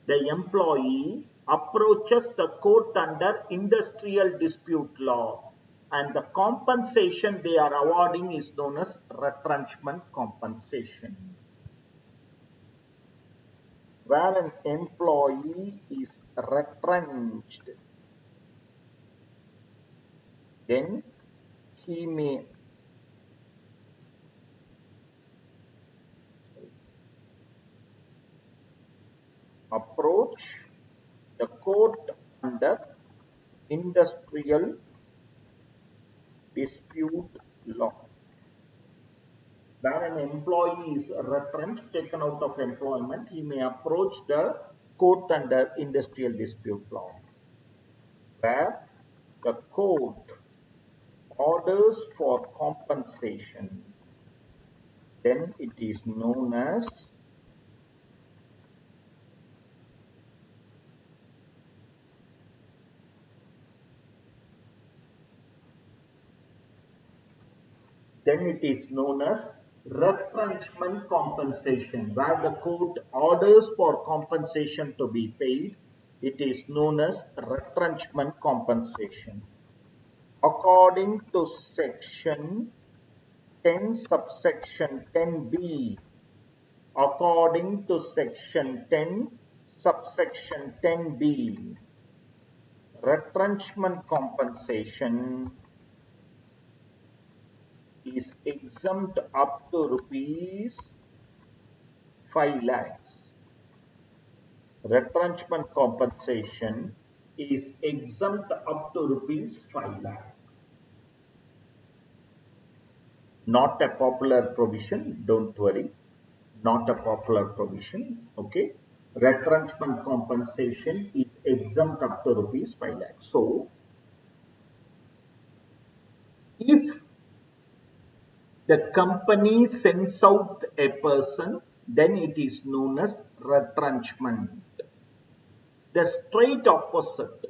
The employee approaches the court under industrial dispute law, and the compensation they are awarding is known as retrenchment compensation. Where an employee is retrenched, then he may approach the court under industrial dispute law. Where an employee is retrenched, taken out of employment, he may approach the court under industrial dispute law, where the court orders for compensation then it is known as retrenchment compensation, where the court orders for compensation to be paid. It is known as retrenchment compensation. According to section 10 subsection 10b, according to section 10 subsection 10b, retrenchment compensation is exempt up to rupees 5 lakhs. Retrenchment compensation is exempt up to rupees 5 lakhs. Not a popular provision, don't worry. Not a popular provision, okay. Retrenchment compensation is exempt up to rupees 5 lakhs. So, if the company sends out a person, then it is known as retrenchment. The straight opposite,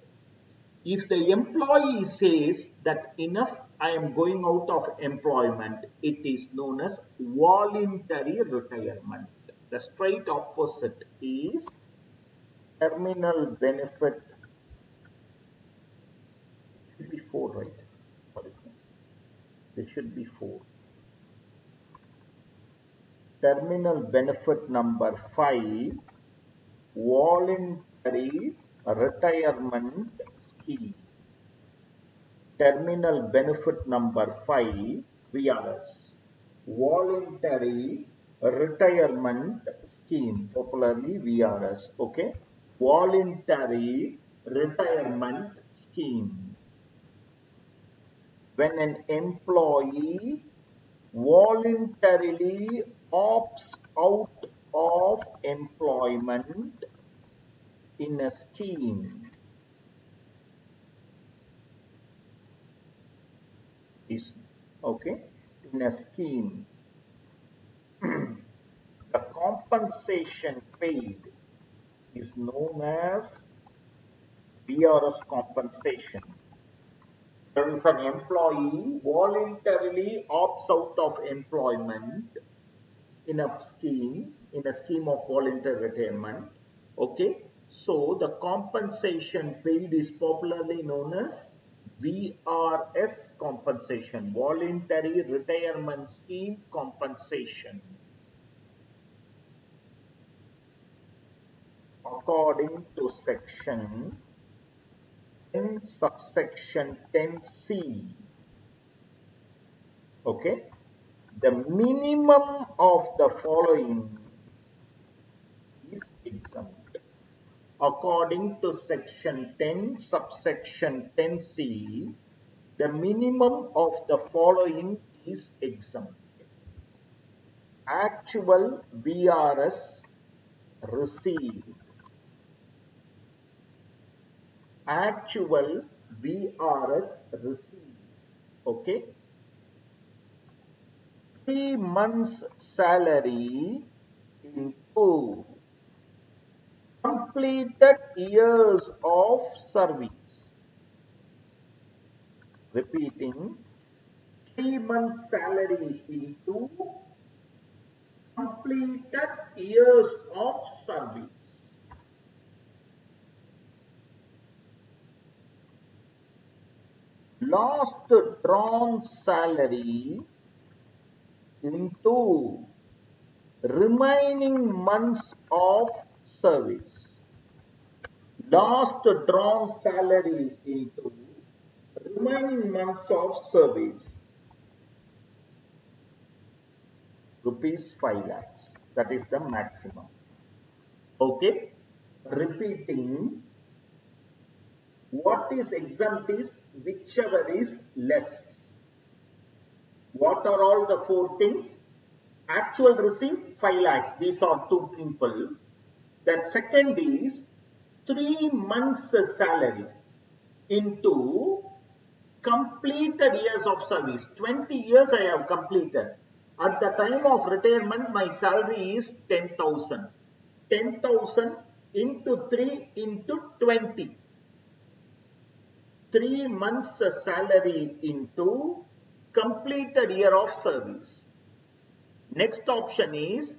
if the employee says that enough, I am going out of employment, it is known as voluntary retirement. The straight opposite is terminal benefit. It should be 4, right? Sorry. It should be 4. Terminal benefit number 5, voluntary retirement scheme. Terminal benefit number 5, VRS. Voluntary retirement scheme, popularly VRS, okay. Voluntary retirement scheme. When an employee voluntarily opts out of employment in a scheme, is okay, in a scheme, the compensation paid is known as VRS compensation. If an employee voluntarily opts out of employment in a scheme of voluntary retirement, okay, so the compensation paid is popularly known as VRS compensation, voluntary retirement scheme compensation. According to section 10 subsection 10c, okay, the minimum of the following is exempt. According to section 10 subsection 10c, the minimum of the following is exempt. Actual VRS received. Actual VRS received. Okay. 3 months salary into completed years of service. Repeating, 3 months salary into completed years of service. Last drawn salary into remaining months of service. Last drawn salary into remaining months of service. Rupees 5 lakhs. That is the maximum. Okay. Repeating, what is exempt is whichever is less. What are all the 4 things? Actual receipt 5 lakhs. These are too simple. Then second is 3 months salary into completed years of service. 20 years I have completed. At the time of retirement, my salary is 10,000. 10,000 into 3 into 20. 3 months salary into completed year of service. Next option is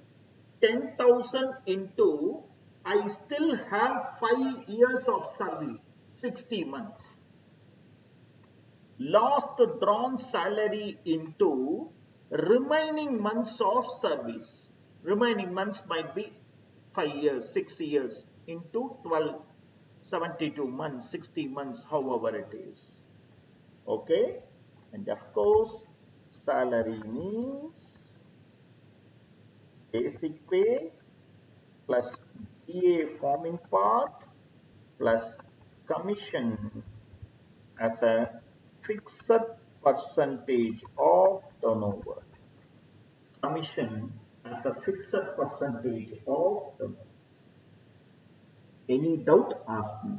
10,000 into I still have 5 years of service, 60 months. Last drawn salary into remaining months of service. Remaining months might be 5 years, 6 years into 12, 72 months, 60 months, however it is. Okay, and of course, salary means basic pay plus DA forming part plus commission as a fixed percentage of turnover. Commission as a fixed percentage of turnover. Any doubt, ask me.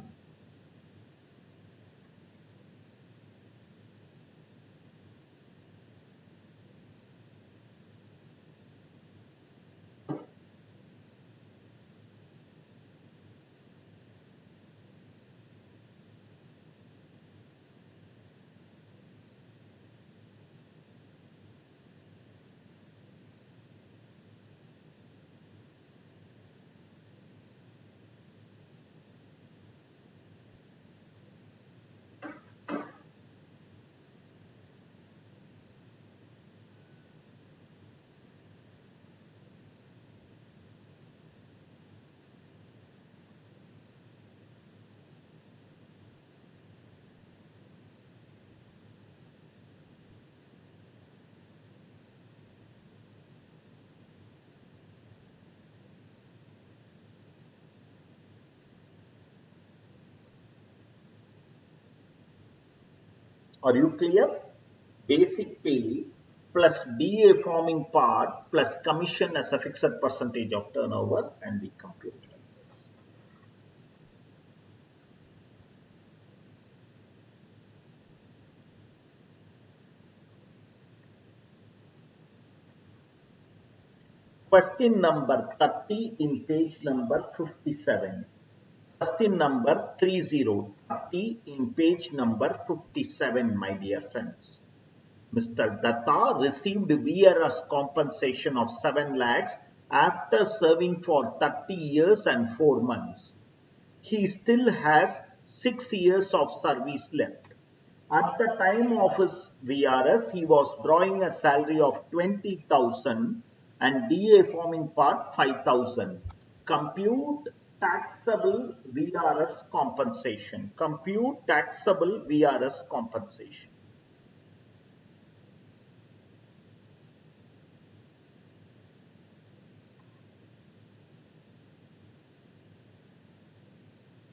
Are you clear? Basic pay plus DA forming part plus commission as a fixed percentage of turnover, and we compute like this. Question number 30 in page number 57. Question number 30 in page number 57, my dear friends. Mr. Datta received VRS compensation of 7 lakhs after serving for 30 years and 4 months. He still has 6 years of service left. At the time of his VRS, he was drawing a salary of 20,000 and DA forming part 5,000. Compute taxable VRS compensation. Compute taxable VRS compensation.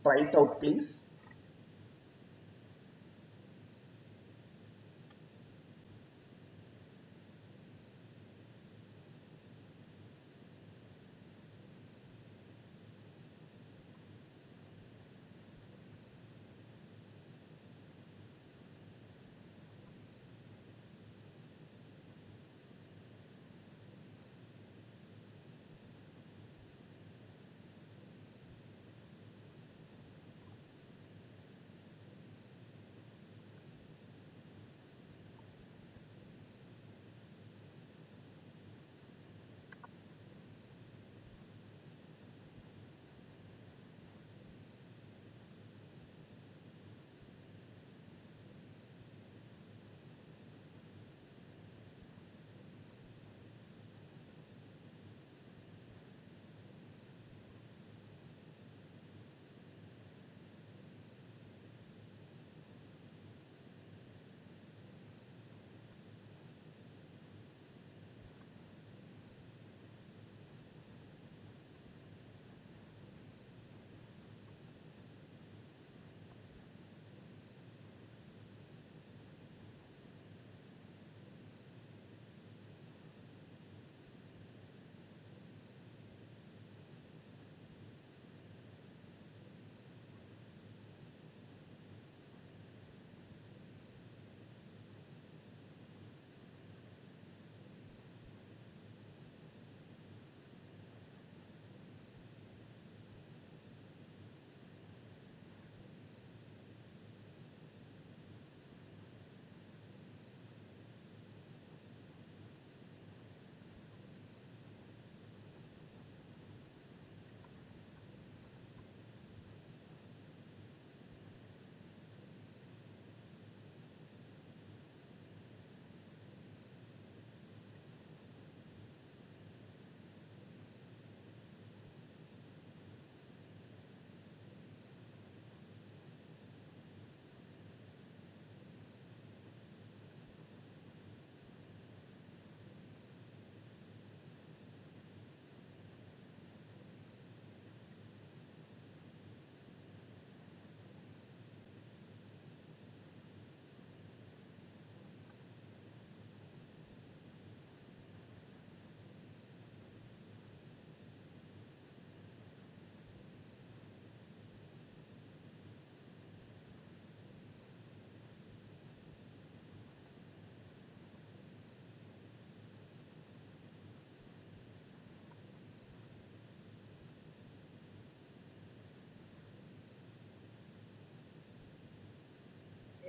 Try it out, please.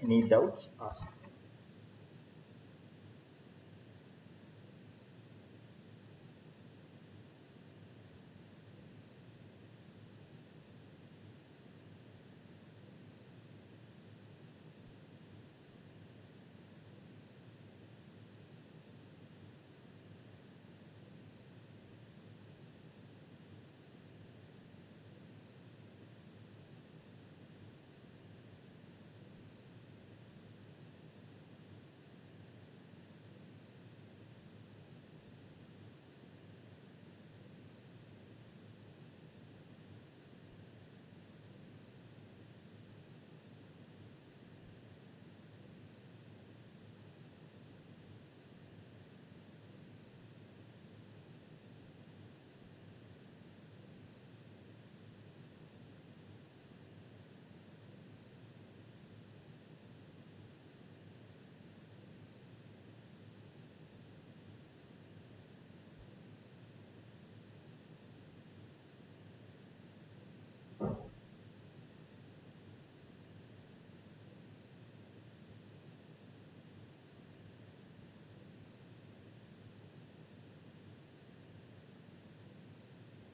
Any doubts? Ask.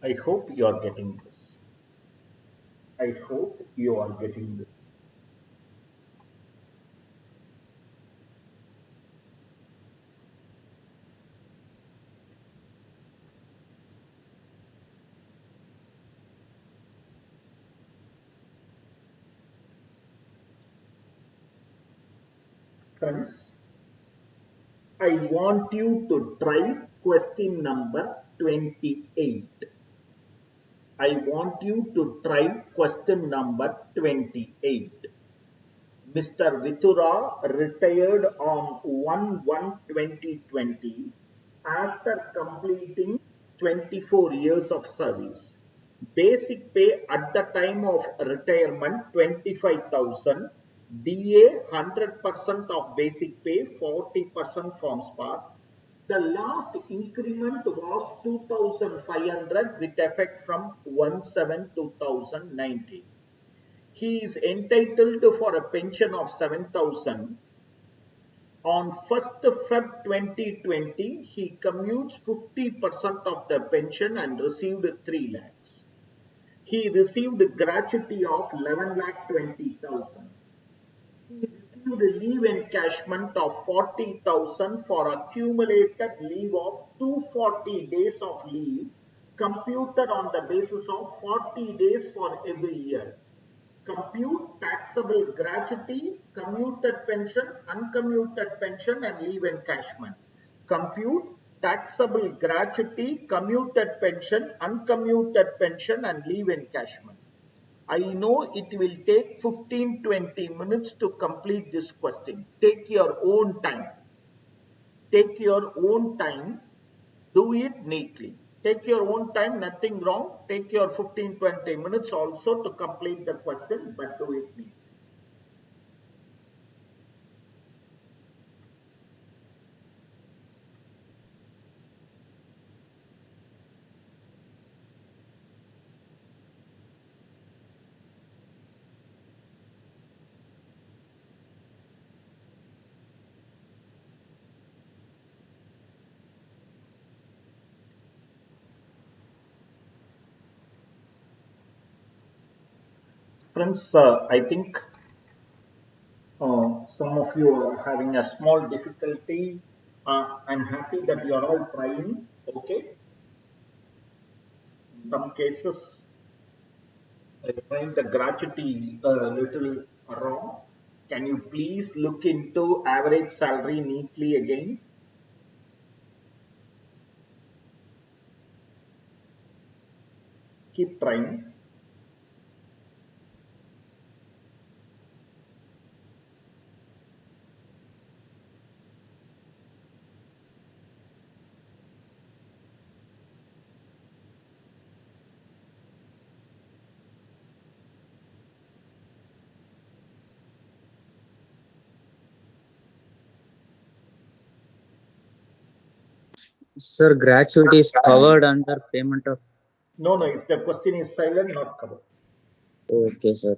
I hope you are getting this. I hope you are getting this. Friends, I want you to try question number 28. I want you to try question number 28. Mr. Vithura retired on 1/1/2020 after completing 24 years of service. Basic pay at the time of retirement 25,000, DA 100% of basic pay, 40% forms part. The last increment was 2,500 with effect from 1/7/2019. He is entitled for a pension of 7,000. On 1st Feb 2020, he commutes 50% of the pension and received 3 lakhs. He received gratuity of 11,20,000. He received leave encashment of 40,000 for accumulated leave of 240 days of leave computed on the basis of 40 days for every year. Compute taxable gratuity, commuted pension, uncommuted pension and leave encashment. Compute taxable gratuity, commuted pension, uncommuted pension and leave encashment. I know it will take 15-20 minutes to complete this question. Take your own time. Take your own time. Do it neatly. Take your own time, nothing wrong. Take your 15-20 minutes also to complete the question, but do it neatly. Friends, I think some of you are having a small difficulty. I'm happy that you are all trying. Okay. In some cases, I find the gratuity a little wrong. Can you please look into average salary neatly again? Keep trying. Sir, gratuity is covered under payment of. No, if the question is silent, not covered. Okay, sir.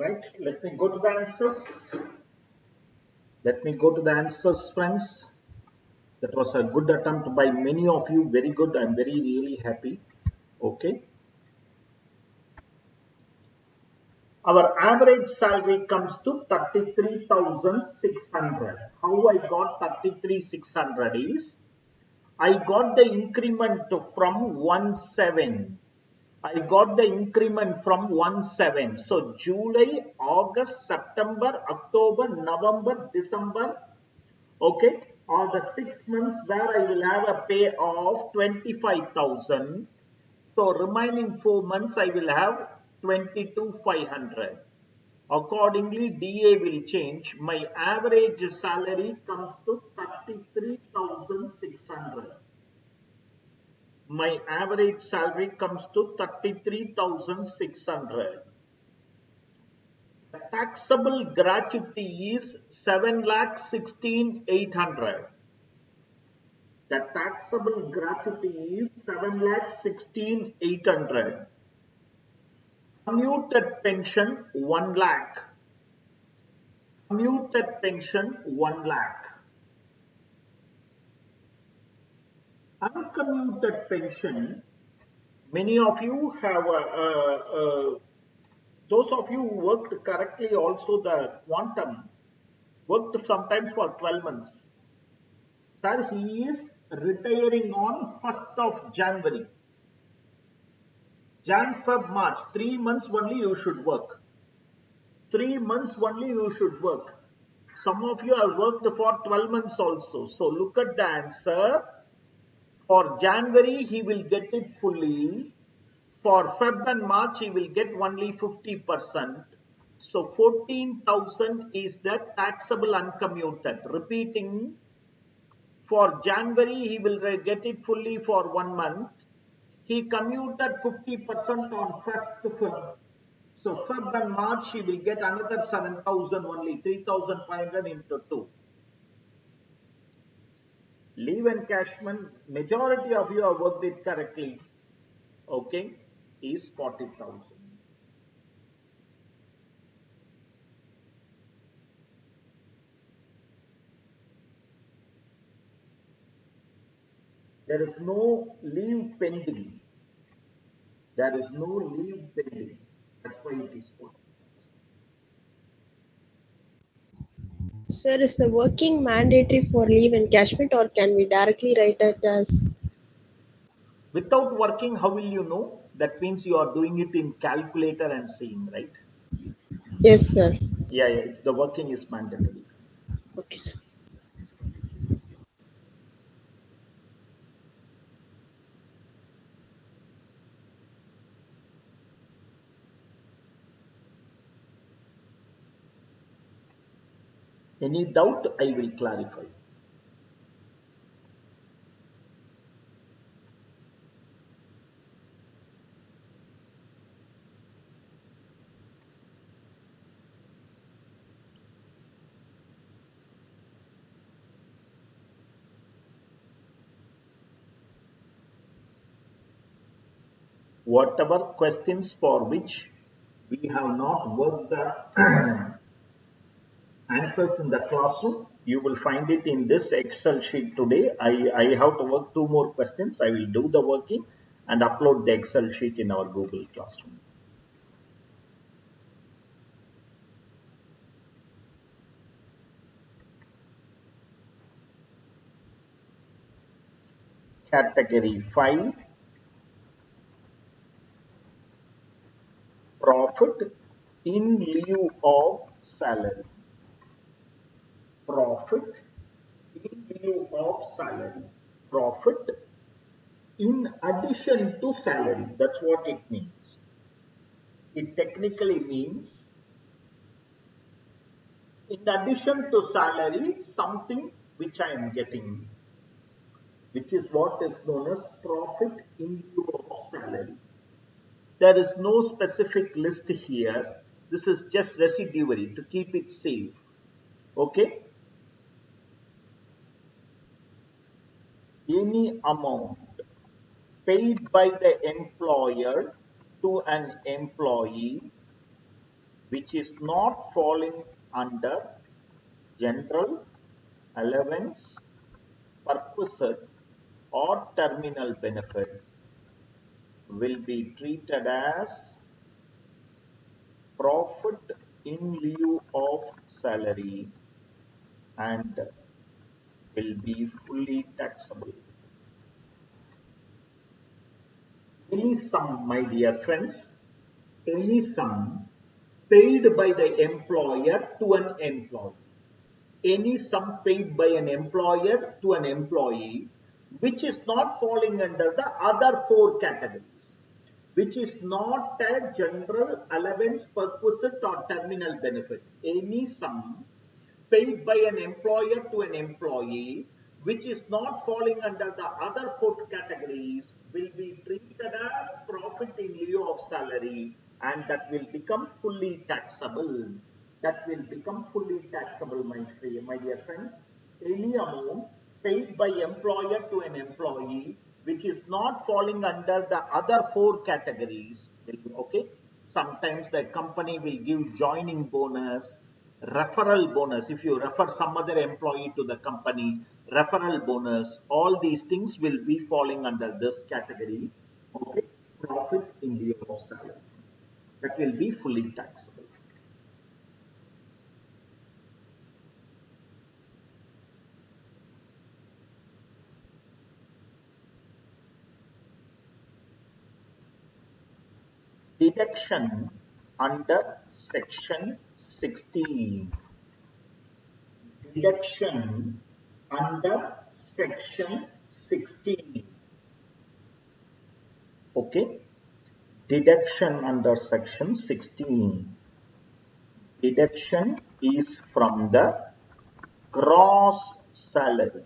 Right, let me go to the answers. Let me go to the answers, friends. That was a good attempt by many of you. Very good. I'm very really happy. Okay. Our average salary comes to 33,600. How I got 33,600 is I got the increment from 1/7. I got the increment from 1/7. So July, August, September, October, November, December. Okay, or the 6 months where I will have a pay of 25,000. So remaining 4 months I will have 22,500. Accordingly, DA will change. My average salary comes to 33,600. My average salary comes to 33,600. The taxable gratuity is 7,16,800. The taxable gratuity is 7,16,800. Commuted pension 1 lakh. Commuted pension 1 lakh. Uncommuted pension, many of you have, those of you who worked correctly also the quantum, worked sometimes for 12 months. Sir, he is retiring on 1st of January. Jan, Feb, March, 3 months only you should work. 3 months only you should work. Some of you have worked for 12 months also. So look at the answer. For January, he will get it fully. For Feb and March, he will get only 50%. So 14,000 is the taxable uncommuted. Repeating, for January, he will get it fully for 1 month. He commuted 50% on 1st Feb. So Feb and March, he will get another 7,000 only, 3,500 into 2. Leave encashment, majority of you have worked it correctly. Okay, is 40,000. There is no leave pending. There is no leave pending. That's why it is 40. Sir, is the working mandatory for leave encashment or can we directly write it as? Without working, how will you know? That means you are doing it in calculator and seeing, right? Yes, sir. Yeah, the working is mandatory. Okay, sir. Any doubt, I will clarify. Whatever questions for which we have not worked the answers in the classroom, you will find it in this Excel sheet today. I have to work 2 more questions. I will do the working and upload the Excel sheet in our Google Classroom. Category 5, profit in lieu of salary. Profit in lieu of salary. Profit in addition to salary. That's what it means. It technically means in addition to salary, something which I am getting, which is what is known as profit in lieu of salary. There is no specific list here. This is just residuary to keep it safe. Okay? Any amount paid by the employer to an employee which is not falling under general allowance, perquisite or terminal benefit will be treated as profit in lieu of salary and will be fully taxable. Any sum, my dear friends, any sum paid by the employer to an employee, any sum paid by an employer to an employee, which is not falling under the other four categories, which is not a general allowance, perquisite or terminal benefit. Any sum paid by an employer to an employee, which is not falling under the other four categories, will be treated as profit in lieu of salary, and that will become fully taxable. That will become fully taxable, my dear friends. Any amount paid by employer to an employee, which is not falling under the other four categories, okay? Sometimes the company will give joining bonus, referral bonus. If you refer some other employee to the company, referral bonus, all these things will be falling under this category. Okay, profit in lieu of salary. That will be fully taxable. Deduction under section 16. Deduction under section 16. Okay. Deduction under section 16. Deduction is from the gross salary.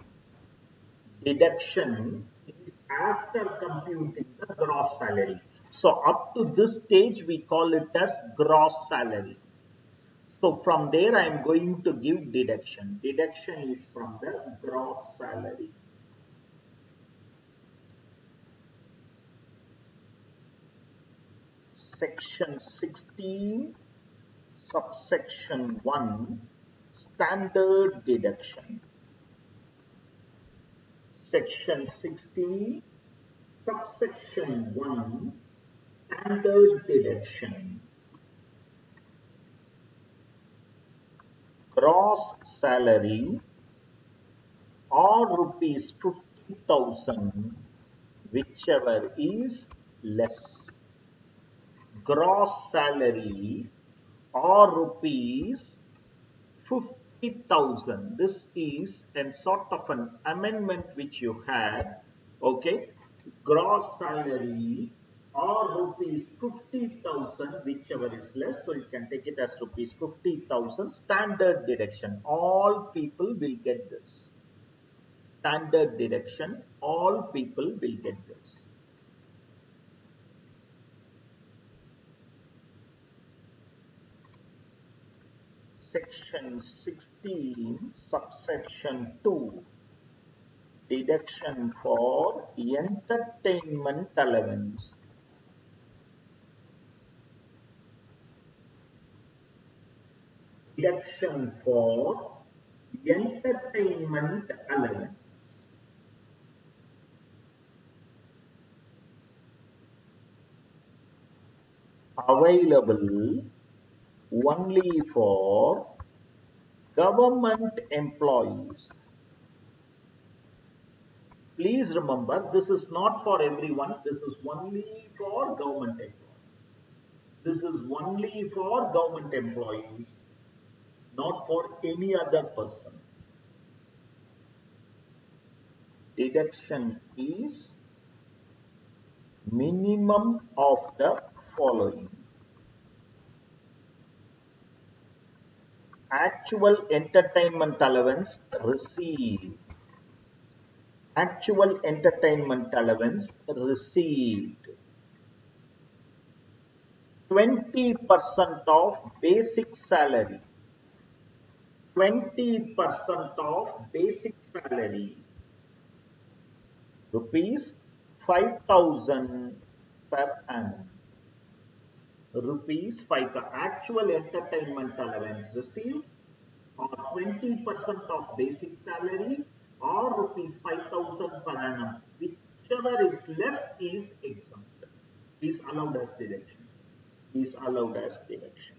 Deduction is after computing the gross salary. So up to this stage we call it as gross salary. So from there I am going to give deduction. Deduction is from the gross salary. Section 16, subsection 1, standard deduction. Section 16, subsection 1, standard deduction. Gross salary or rupees 50,000, whichever is less. Gross salary or rupees 50,000. This is a sort of an amendment which you had. Okay, gross salary or rupees 50,000, whichever is less. So you can take it as rupees 50,000 standard deduction. All people will get this. Standard deduction, all people will get this. Section 16, subsection 2, deduction for entertainment allowance. Deduction for entertainment allowance. Available only for government employees. Please remember, this is not for everyone. This is only for government employees. This is only for government employees, not for any other person. Deduction is minimum of the following. Actual entertainment allowance received. Actual entertainment allowance received. 20% of basic salary. 20% of basic salary. Rupees 5,000 per annum. rupees 5 actual entertainment allowance received, or 20% of basic salary, or rupees 5,000 per annum. Whichever is less is exempt, is allowed as deduction. Is allowed as deduction.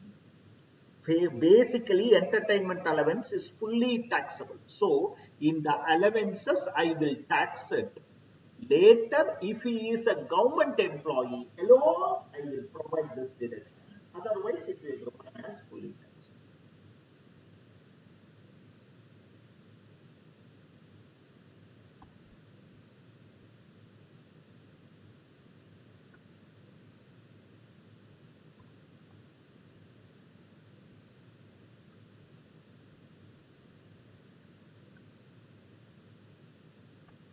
Basically, entertainment allowance is fully taxable. So, in the allowances, I will tax it. Later, if he is a government employee alone, I will provide this deduction. Otherwise, it will remain as fully taxable.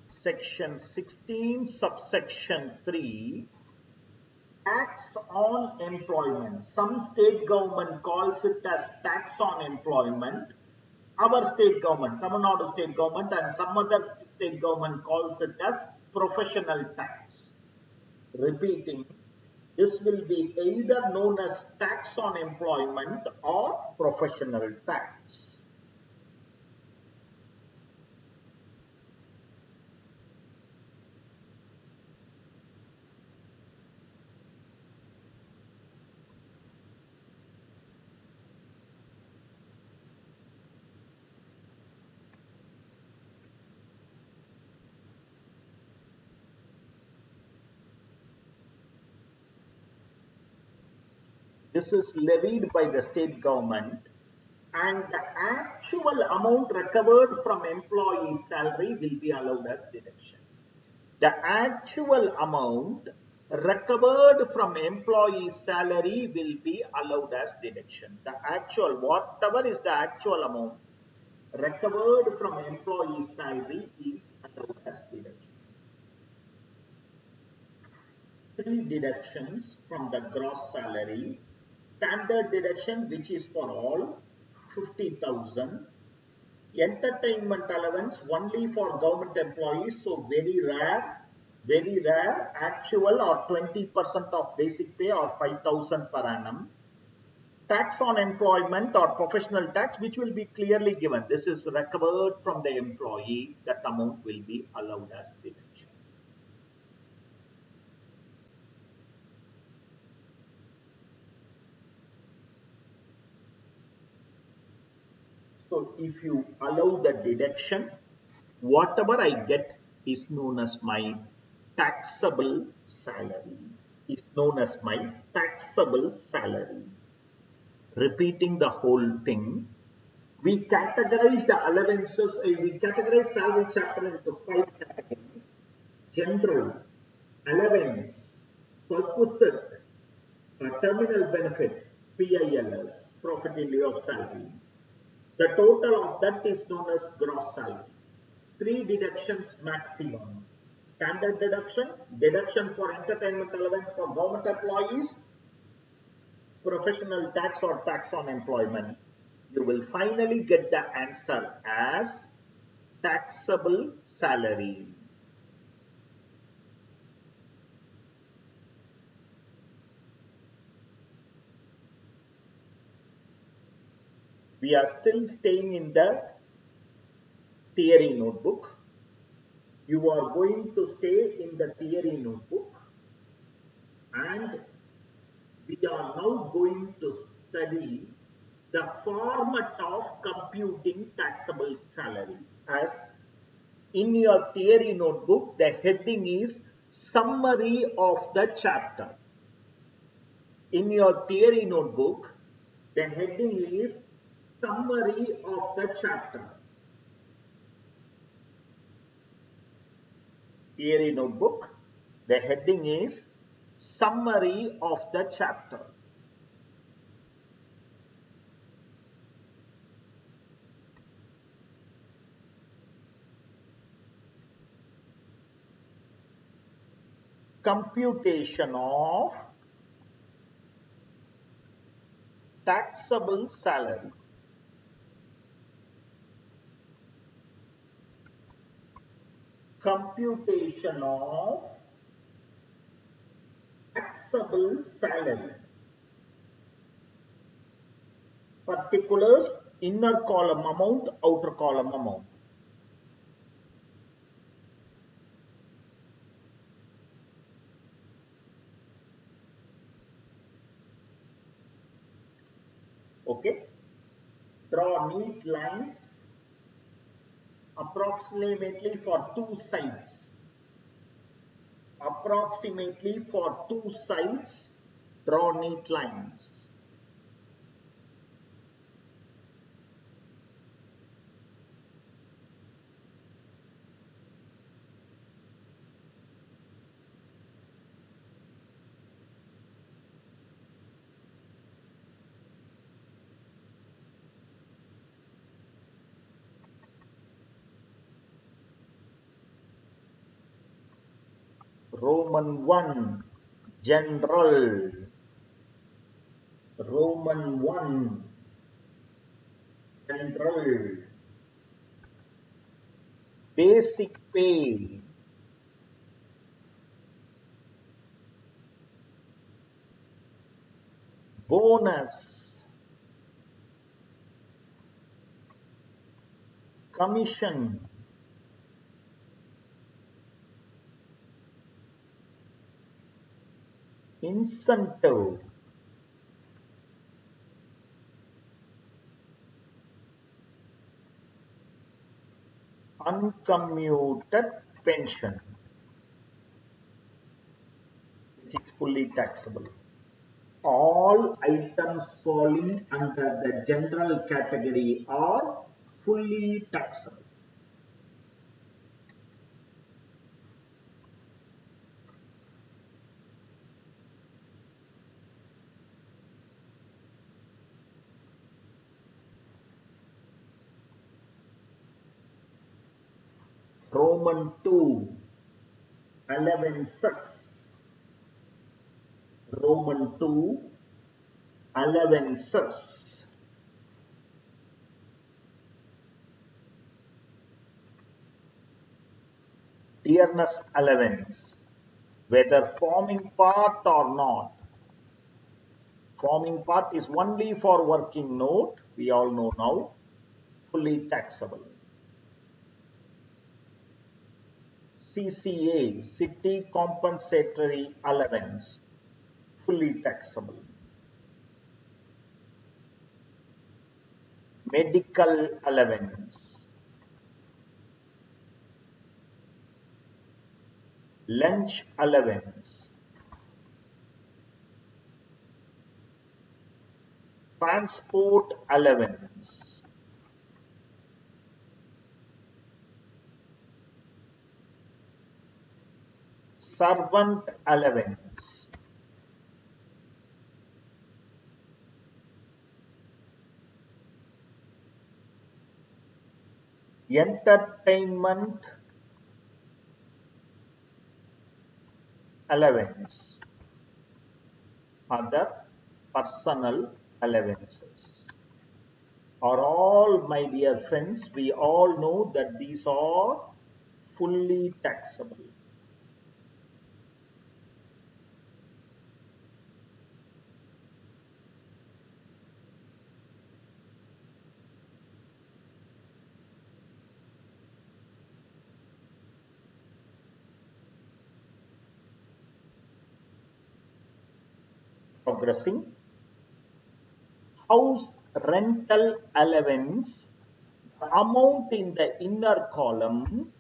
Section 16, subsection 3, tax on employment. Some state government calls it as tax on employment. Our state government, Tamil Nadu state government, and some other state government calls it as professional tax. Repeating, this will be either known as tax on employment or professional tax. This is levied by the state government, and the actual amount recovered from employee's salary will be allowed as deduction. The actual amount recovered from employee's salary will be allowed as deduction. The actual, whatever is the actual amount recovered from employee's salary is allowed as deduction. 3 deductions from the gross salary. Standard deduction, which is for all, 50,000. Entertainment allowance only for government employees, so very rare, actual or 20% of basic pay or 5,000 per annum. Tax on employment or professional tax, which will be clearly given. This is recovered from the employee, that amount will be allowed as deduction. So if you allow the deduction, whatever I get is known as my taxable salary. Is known as my taxable salary. Repeating the whole thing, we categorize the allowances, we categorize salary chapter into 5 categories: general, allowance, perquisite, terminal benefit, PILS, profit in lieu of salary. The total of that is known as gross salary. 3 deductions maximum: standard deduction, deduction for entertainment allowance for government employees, professional tax or tax on employment. You will finally get the answer as taxable salary. We are still staying in the theory notebook. You are going to stay in the theory notebook, and we are now going to study the format of computing taxable salary. As in your theory notebook, the heading is summary of the chapter. In your theory notebook, the heading is summary of the chapter. Theory notebook, the heading is summary of the chapter. Computation of taxable salary. Computation of taxable salary. Particulars, inner column amount, outer column amount. Okay. Draw neat lines approximately for two sides. Approximately for two sides, draw neat lines. Roman 1, General. Roman 1, General. Basic pay. Bonus. Commission. Incentive. Uncommuted pension, which is fully taxable. All items falling under the general category are fully taxable. Roman 2, allowances. Roman 2, allowances. Dearness allowance, whether forming part or not. Forming part is only for working note, we all know now, fully taxable. CCA, City Compensatory Allowance, fully taxable. Medical allowance, lunch allowance, transport allowance, servant allowance, entertainment allowance, other personal allowances are all, my dear friends, we all know that these are fully taxable. Progressing. House rental allowance, the amount in the inner column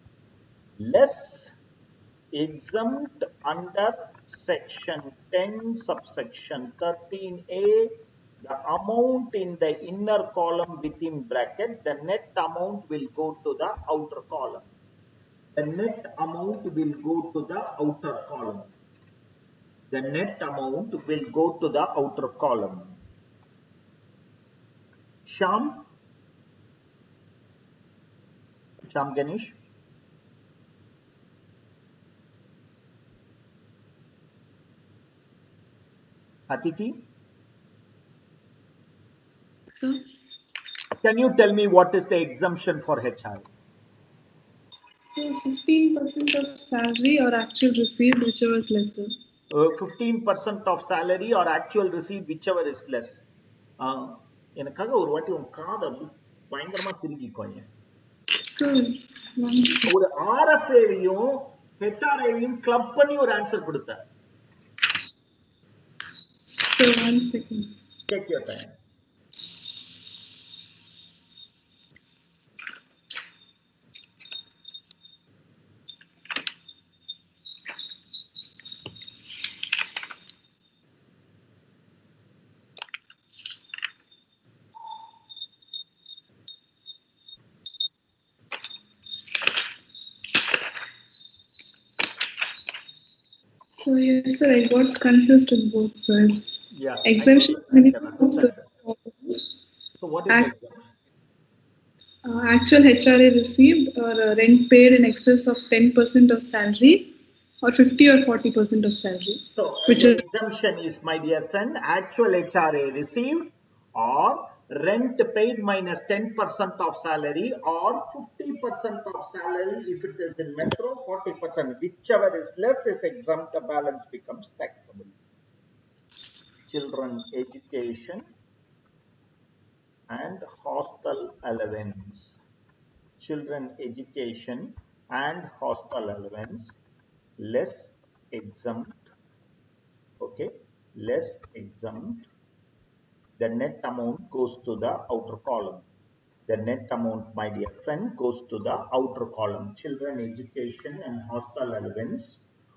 less exempt under section 10 subsection 13a, the amount in the inner column within bracket, the net amount will go to the outer column. The net amount will go to the outer column. The net amount will go to the outer column. Sham Ganesh. Atiti. Sir? Can you tell me what is the exemption for HR? So 15% of salary or actual received, whichever is lesser. 15% of salary or actual receipt, whichever is less. எனக்காக ஒரு வாட்டி உன் காதை பயங்கரமா திருக்கிக்கோங்க. ஒரு RFA-வையும் HRA-வையும் club பண்ணி ஒரு answer கொடுத்த. So 1 second. Take your time. So yes, sir, I got confused with both sides. Yeah. Exemption. I can understand that. So what is the exemption? Actual HRA received or rent paid in excess of 10% of salary or 50 or 40% of salary. So the exemption is, my dear friend, actual HRA received or rent paid minus 10% of salary or 50% of salary if it is in metro, 40%. Whichever is less is exempt, the balance becomes taxable. Children education and hostel allowance. Children education and hostel allowance less exempt. Okay, less exempt. The net amount goes to the outer column. The net amount, my dear friend, goes to the outer column. Children education and hostel allowance,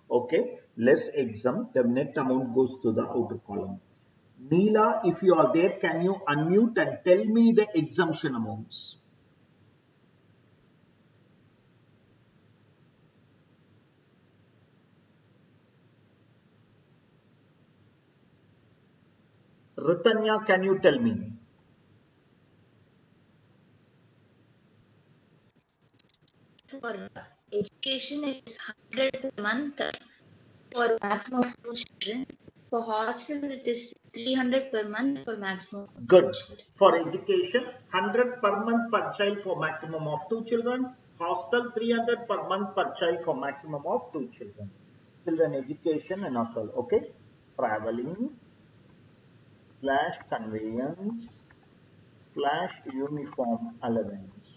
okay, less exempt. The net amount goes to the outer column. Neela, if you are there, can you unmute and tell me the exemption amounts? Ritanya, can you tell me? For education, it is 100 per month for maximum of 2 children. For hostel, it is 300 per month for maximum of 2 Good. children. For education, 100 per month per child for maximum of 2 children. Hostel, 300 per month per child for maximum of 2 children. Children education and hostel. Okay. Traveling / conveyance / uniform allowance.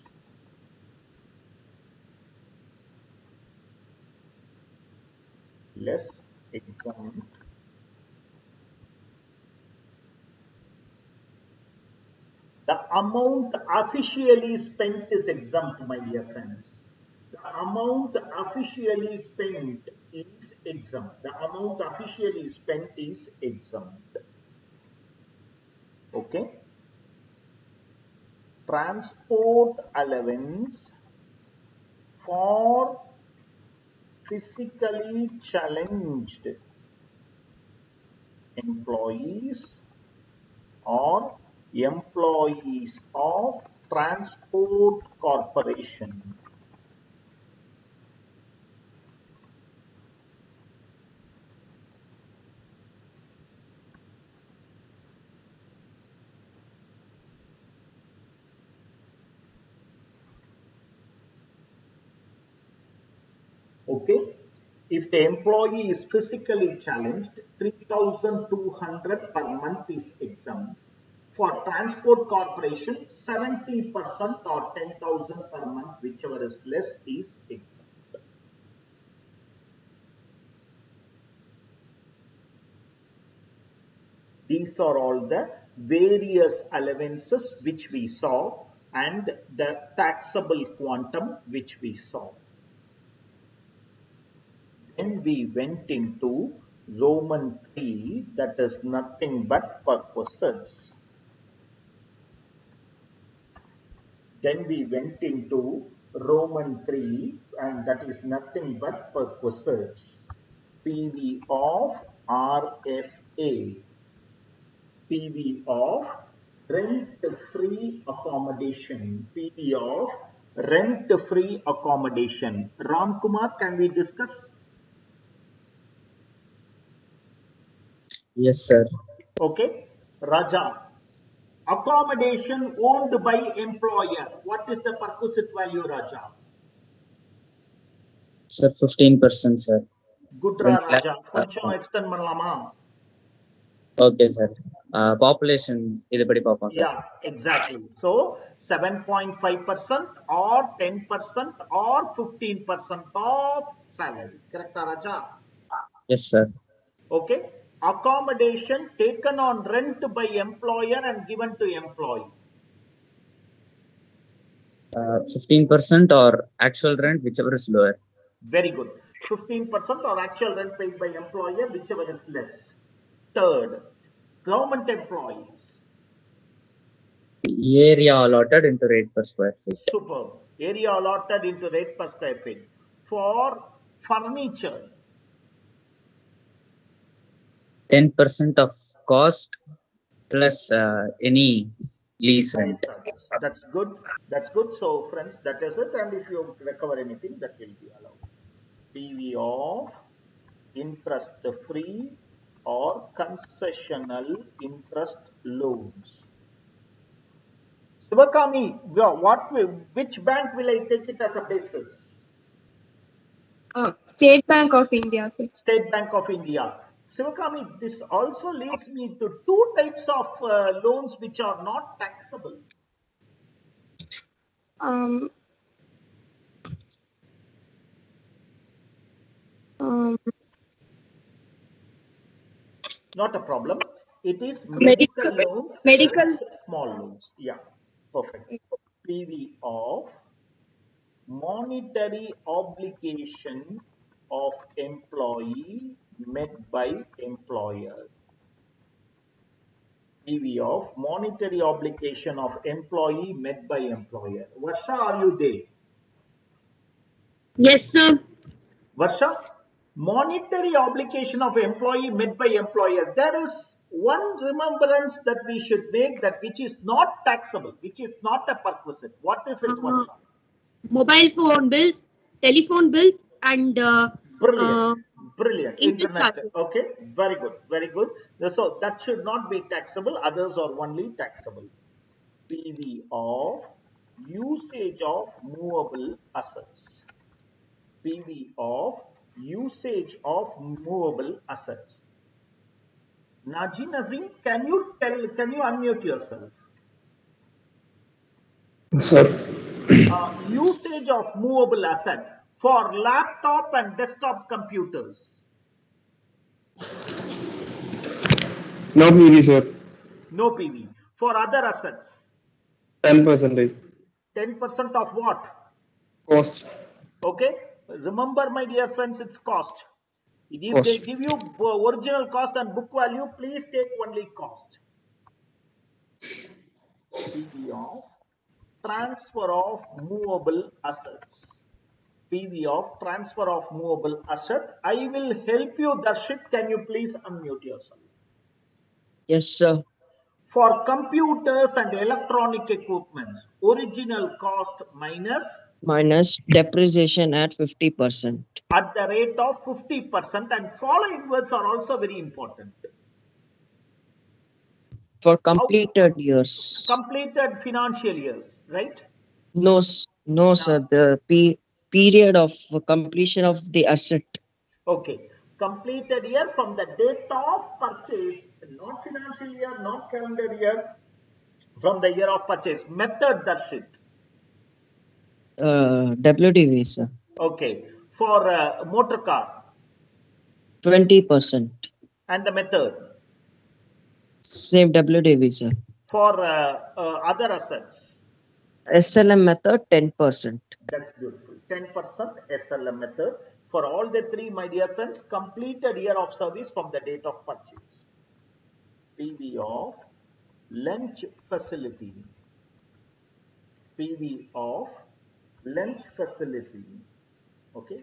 Less exempt. The amount officially spent is exempt, my dear friends. The amount officially spent is exempt. The amount officially spent is exempt. Okay. Transport allowance for physically challenged employees or employees of transport corporation. Okay. If the employee is physically challenged, 3,200 per month is exempt. For transport corporation, 70% or 10,000 per month, whichever is less, is exempt. These are all the various allowances which we saw and the taxable quantum which we saw. Then we went into Roman 3, that is nothing but perquisites. Then we went into Roman 3, and that is nothing but perquisites. PV of RFA, PV of rent-free accommodation, PV of rent-free accommodation. Ram Kumar, can we discuss? Yes, sir. Okay. Raja, accommodation owned by employer. What is the perquisite value, Raja? Sir, 15%, sir. Good, Raja. Koncham extend panalama. Okay, sir. Population இதுபடி பார்ப்போம் sir. Yeah, exactly. So 7.5% or 10% or 15% of salary. Correct, Raja? Yes, sir. Okay. Accommodation taken on rent by employer and given to employee. 15% or actual rent, whichever is lower. Very good. 15% or actual rent paid by employer, whichever is less. Third, government employees. Area allotted into rate per square feet. Superb. Area allotted into rate per square feet. For furniture. 10% of cost plus any lease rent. That's good. That's good. So, friends, that is it. And if you recover anything, that will be allowed. PV of interest free or concessional interest loans. Sivakami, which bank will I take it as a basis? State Bank of India, sir. State Bank of India. Sivakami, this also leads me to two types of loans which are not taxable. Not a problem. It is medical loans and small loans. Yeah, perfect. PV of monetary obligation of employee met by employer. PV of monetary obligation of employee met by employer. Varsha, are you there? Yes, sir. Varsha, monetary obligation of employee met by employer. There is one remembrance that we should make, that which is not taxable, which is not a perquisite. What is it, Varsha? Mobile phone bills, telephone bills, and brilliant. Internet. Okay, very good, very good. So that should not be taxable. Others are only taxable. PV of usage of movable assets. PV of usage of movable assets. Naji Nazim, can you unmute yourself? Sir. Usage of movable asset for laptop and desktop computers. No PV, sir. No PV. For other assets. 10%. 10% of what? Cost. Okay. Remember, my dear friends, it's cost. If they give you original cost and book value, please take only cost. PV of transfer of movable assets. PV of transfer of movable asset. I will help you, Darshit. Can you please unmute yourself? Yes, sir. For computers and electronic equipments, original cost minus depreciation at 50%. At the rate of 50%, and following words are also very important. For completed years. Completed financial years, right? No, sir. The period of completion of the asset. Okay. Completed year from the date of purchase, not financial year, not calendar year, from the year of purchase. Method, Darshit. WDV, sir. Okay. For motor car. 20%. And the method? Same WDV, sir. For other assets? SLM method, 10%. That's beautiful. 10% SLM method. For all the three, my dear friends, completed year of service from the date of purchase. PV of lunch facility. PV of lunch facility. Okay.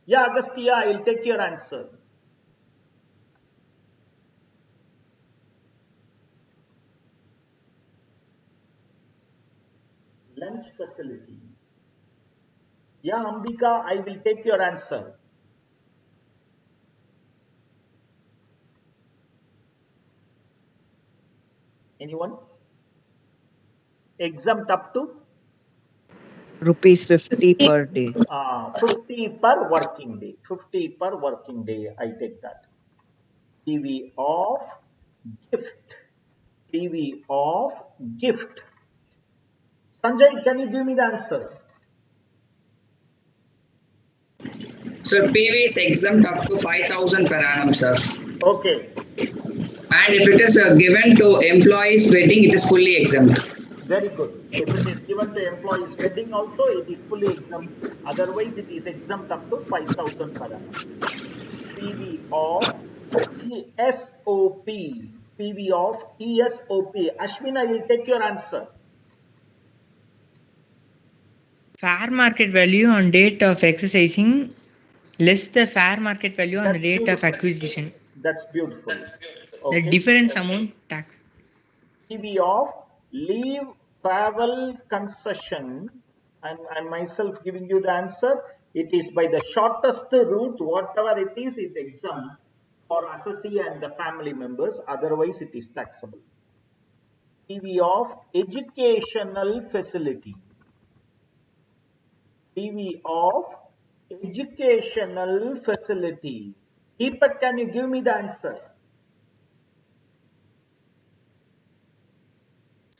Yeah, Agastya, I'll take your answer. Lunch facility. Yeah, Ambika, I will take your answer. Anyone? Exempt up to? ₹50 per day. 50 per working day. 50 per working day. I take that. PV of gift. PV of gift. Sanjay, can you give me the answer? Sir, PV is exempt up to 5,000 per annum, sir. Okay. And if it is given to employees' wedding, it is fully exempt. Very good. If it is given to employees' wedding also, it is fully exempt. Otherwise, it is exempt up to 5,000 per annum. PV of ESOP. PV of ESOP. Ashwin, I will take your answer. Fair market value on date of exercising less the fair market value on the date of acquisition. That's beautiful. Okay. The difference amount tax. PV of leave travel concession, and I'm myself giving you the answer. It is by the shortest route, whatever it is exempt for assessee and the family members, otherwise it is taxable. PV of educational facility. PV of educational facility. Deepak, can you give me the answer?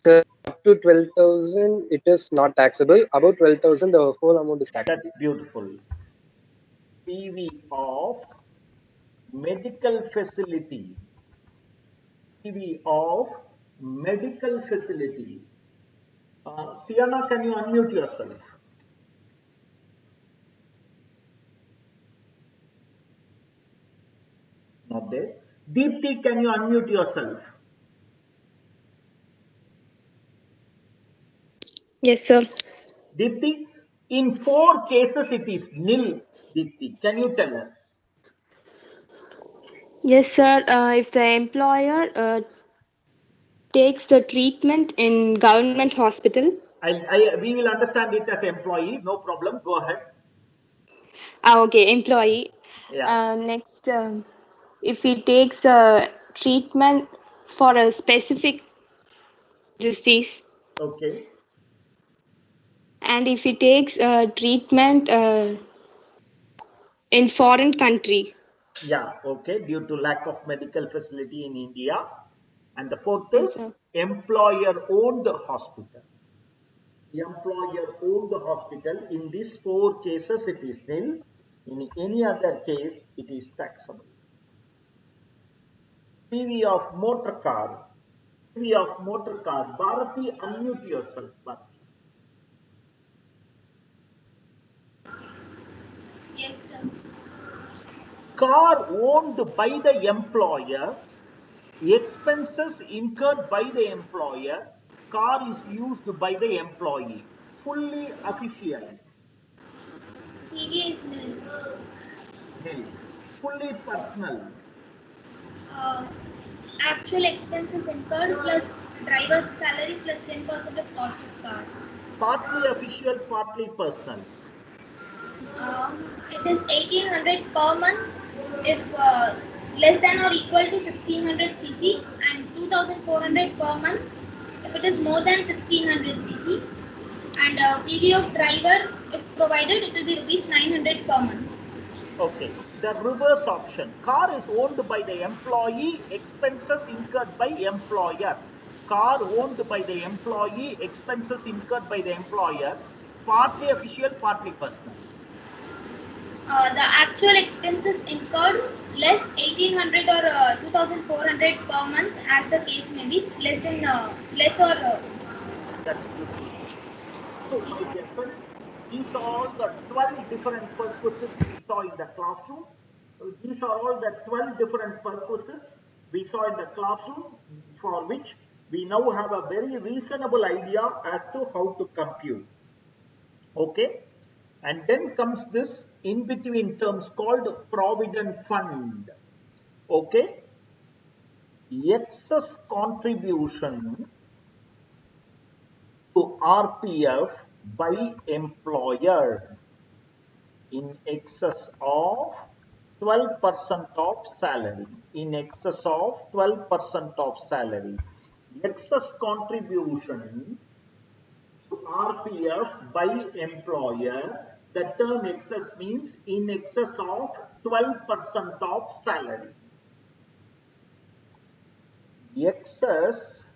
So up to 12,000, it is not taxable. Above 12,000, the whole amount is taxable. That's beautiful. PV of medical facility. PV of medical facility. Sienna, can you unmute yourself? Not there. Deepti, can you unmute yourself? Yes, sir. Deepti, in 4 cases it is nil. Deepti, can you tell us? Yes, sir. If the employer takes the treatment in government hospital. We will understand it as employee. No problem. Go ahead. Okay, employee. Yeah. Next, if he takes treatment for a specific disease. Okay. And if he takes treatment in foreign country. Yeah, okay, due to lack of medical facility in India. And the fourth is employer owned hospital. Employer owned hospital. In these 4 cases, it is nil. In any other case, it is taxable. PV of motor car. PV of motor car. Bharati, unmute yourself, Bharati. Yes, sir. Car owned by the employer, expenses incurred by the employer, car is used by the employee. Fully official. PV is nil. Nil. Fully personal. Actual expenses incurred plus driver's salary plus 10% of cost of car. Partly official, partly personal. It is 1800 per month if less than or equal to 1600 cc and 2400 per month if it is more than 1600 cc, and PV of driver if provided it will be rupees 900 per month. Okay, the reverse option. Car is owned by the employee, expenses incurred by employer. Car owned by the employee, expenses incurred by the employer, partly official, partly personal. The actual expenses incurred less 1800 or 2400 per month as the case may be, less or That's beautiful. So, my dear friends, these are all the 12 different perquisites we saw in the classroom. These are all the 12 different perquisites we saw in the classroom, for which we now have a very reasonable idea as to how to compute. Okay, and then comes this in between terms called Provident Fund. Okay, excess contribution to RPF by employer in excess of 12% of salary. In excess of 12% of salary. Excess contribution to RPF by employer. The term excess means in excess of 12% of salary. excess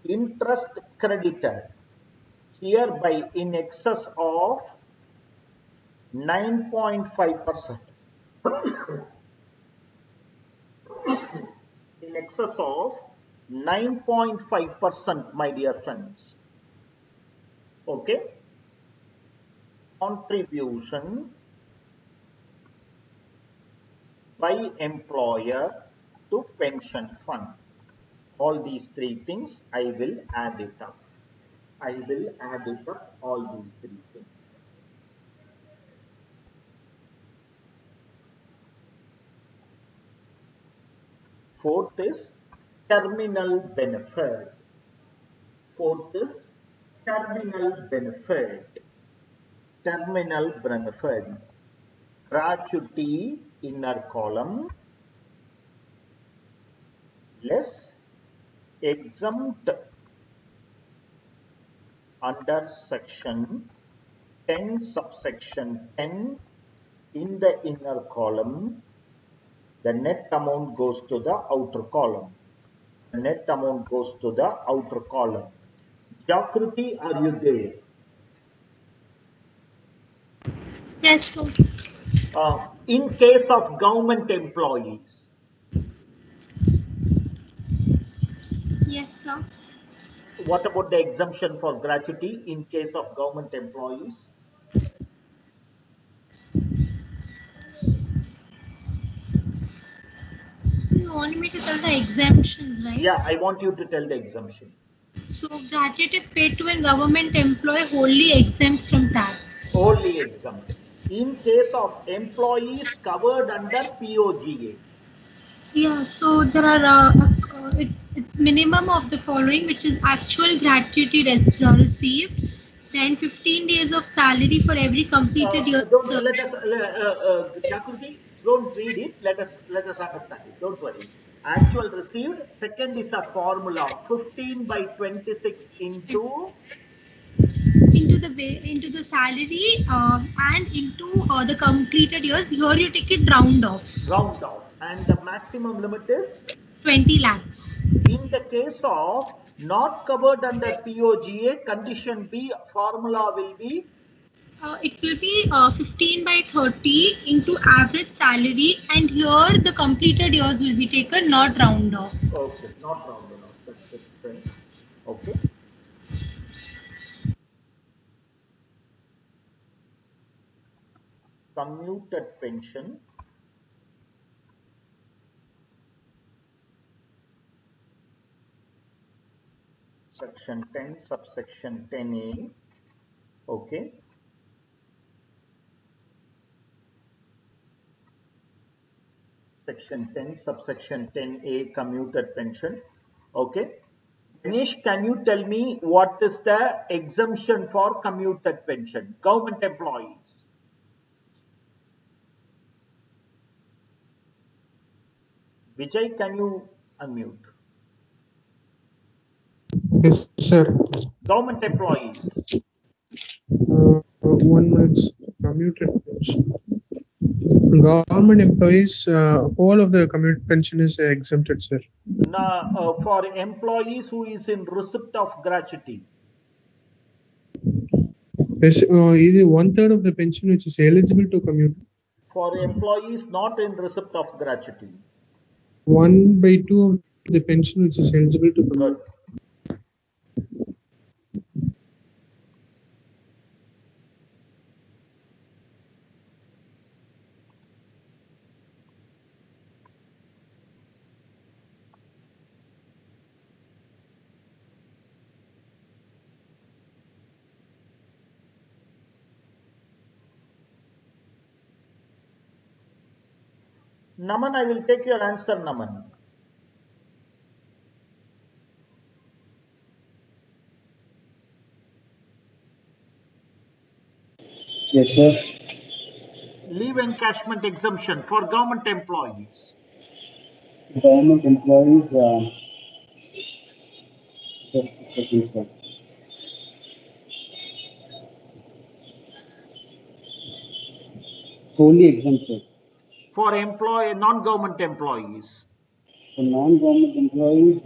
interest credited hereby in excess of 9.5%. In excess of 9.5%, my dear friends. Okay. Contribution by employer to pension fund. All these three things, I will add it up. I will add it up, all these three things. Fourth is terminal benefit. Fourth is terminal benefit. Terminal benefit. Gratuity inner column less exempt under section 10 subsection 10 in the inner column. The net amount goes to the outer column. The net amount goes to the outer column. Jakriti, are you there? Yes, sir. In case of government employees. Yes, sir. What about the exemption for gratuity in case of government employees? So you want me to tell the exemptions, right? Yeah, I want you to tell the exemption. So gratuity paid to a government employee wholly exempt from tax. Wholly exempt. In case of employees covered under POGA. Yeah, so there are it's minimum of the following, which is actual gratuity received, then 15 days of salary for every completed year Don't let us, service. Jakriti, don't read it. Let us understand it. Don't worry. Actual received. Second is a formula. 15 by 26 into the salary and into the completed years. Here you take it round off. Round off, and the maximum limit is 20 lakhs. In the case of not covered under POGA, condition B formula will be It will be 15 by 30 into average salary, and here the completed years will be taken, not round off. okay, not rounded off. That's it, friends. Okay. Commuted pension. Section 10, subsection 10A. Okay. Section 10, subsection 10A, commuted pension. Okay. Ganesh, can you tell me what is the exemption for commuted pension? Government employees. Vijay, can you unmute? Yes, sir. Government employees. 1 minute. Commuted pension. Government employees, all of the commuted pension is exempted, sir. Now, for employees who is in receipt of gratuity. Yes, is 1/3 of the pension which is eligible to commute. For employees not in receipt of gratuity. 1/2 of the pension which is eligible to commute. Good. Naman, I will take your answer, Naman. Yes, sir. Leave encashment exemption for government employees. Government employees, just a second, sir. Wholly exempted. For non-government employees. For non-government employees,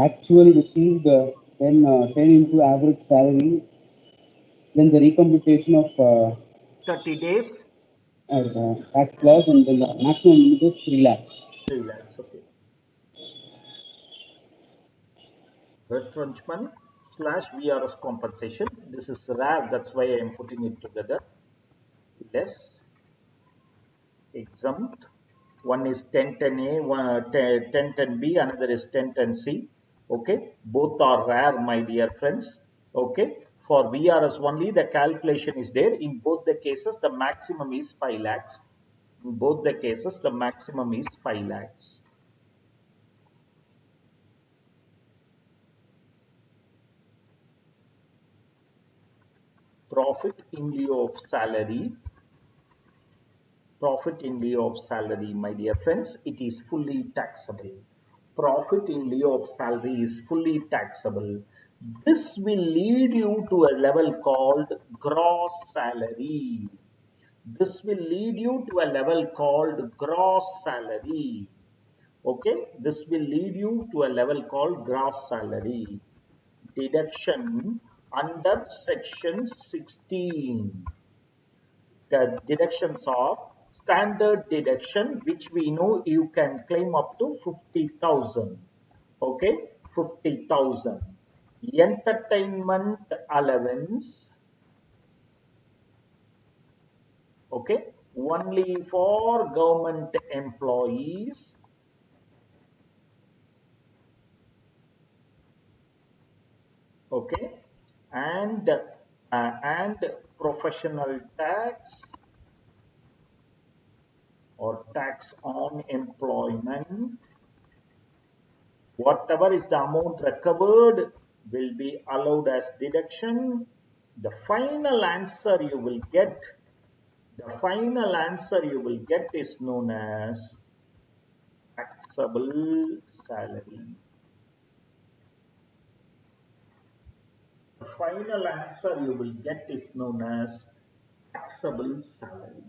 actually received 10 into average salary, then the recomputation of 30 days, tax clause, and then the maximum limit is 3 lakhs. 3 lakhs, okay. Retrenchment / VRS compensation. This is rare, that's why I am putting it together. Less exempt. One is 1010A, 1010B, another is 1010C. Okay, both are rare, my dear friends. Okay, for VRS only the calculation is there. In both the cases, the maximum is 5 lakhs. In both the cases, the maximum is 5 lakhs. Profit in lieu of salary. Profit in lieu of salary, my dear friends, it is fully taxable. Profit in lieu of salary is fully taxable. This will lead you to a level called gross salary. This will lead you to a level called gross salary. Okay, this will lead you to a level called gross salary. Deduction under section 16. The deductions are standard deduction, which we know you can claim up to 50,000. Okay, 50,000. Entertainment allowance. Okay, only for government employees. Okay, and professional tax or tax on employment. Whatever is the amount recovered will be allowed as deduction. The final answer you will get, is known as taxable salary. The final answer you will get is known as taxable salary.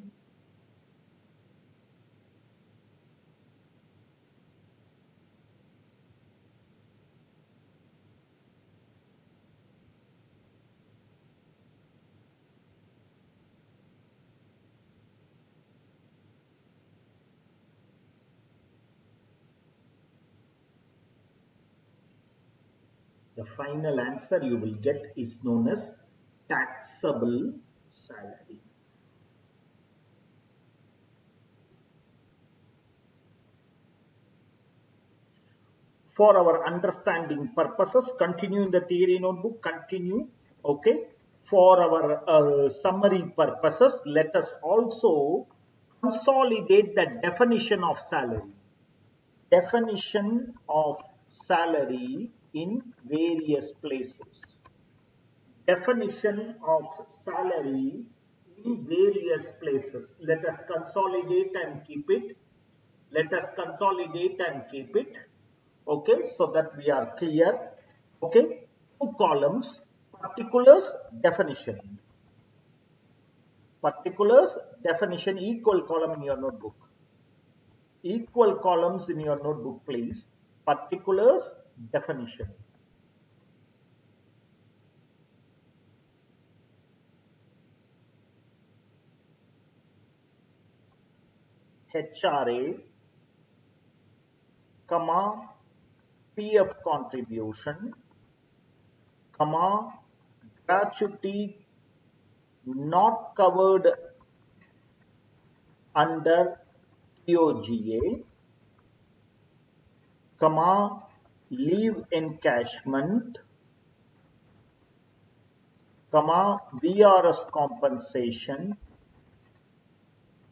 The final answer you will get is known as taxable salary. For our understanding purposes, continue in the theory notebook, continue. Okay. For our summary purposes, let us also consolidate the definition of salary. Definition of salary in various places. Definition of salary in various places. Let us consolidate and keep it. Let us consolidate and keep it. Okay, so that we are clear. Okay, 2 columns, particulars, definition. Particulars, definition, equal column in your notebook. Equal columns in your notebook, please. Particulars, definition. HRA, comma, PF contribution, comma, gratuity not covered under TOGA, comma, leave encashment, comma, VRS compensation.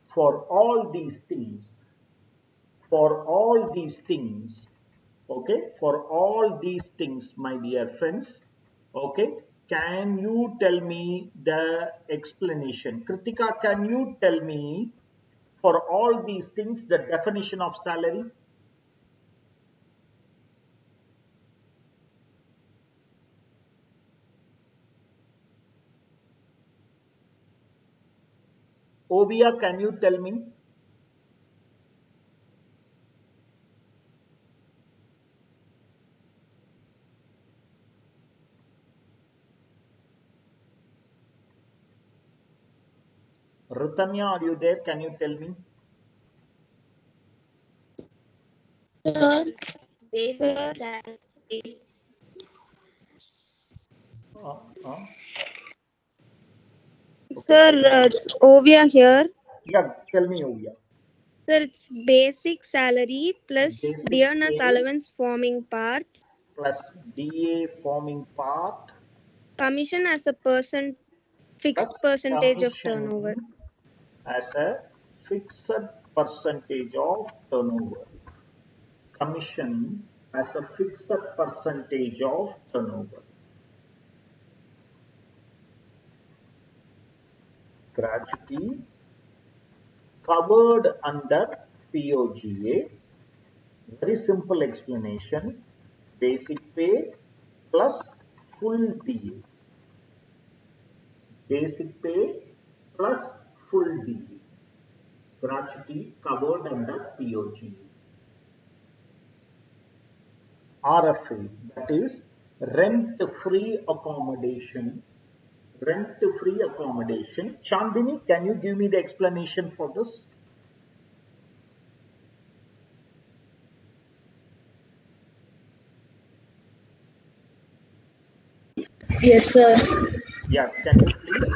For all these things, okay, for all these things, my dear friends, okay, can you tell me the explanation? Kritika, can you tell me for all these things the definition of salary? Ovia, can you tell me? Ritanya, are you there? Can you tell me? Sir, it's Ovia here. Yeah, tell me, Ovia. Sir, it's basic salary plus Basic dearness pay allowance forming part. Plus DA forming part. Commission as a fixed Plus percentage of turnover. commission as a fixed percentage of turnover. Commission as a fixed percentage of turnover. Gratuity covered under POGA. Very simple explanation. Basic pay plus full DA. Basic pay plus full DA. Gratuity covered under POGA. RFA, that is rent-free accommodation. Rent-free accommodation. Chandini, can you give me the explanation for this? Yes, sir. Yeah, can you please?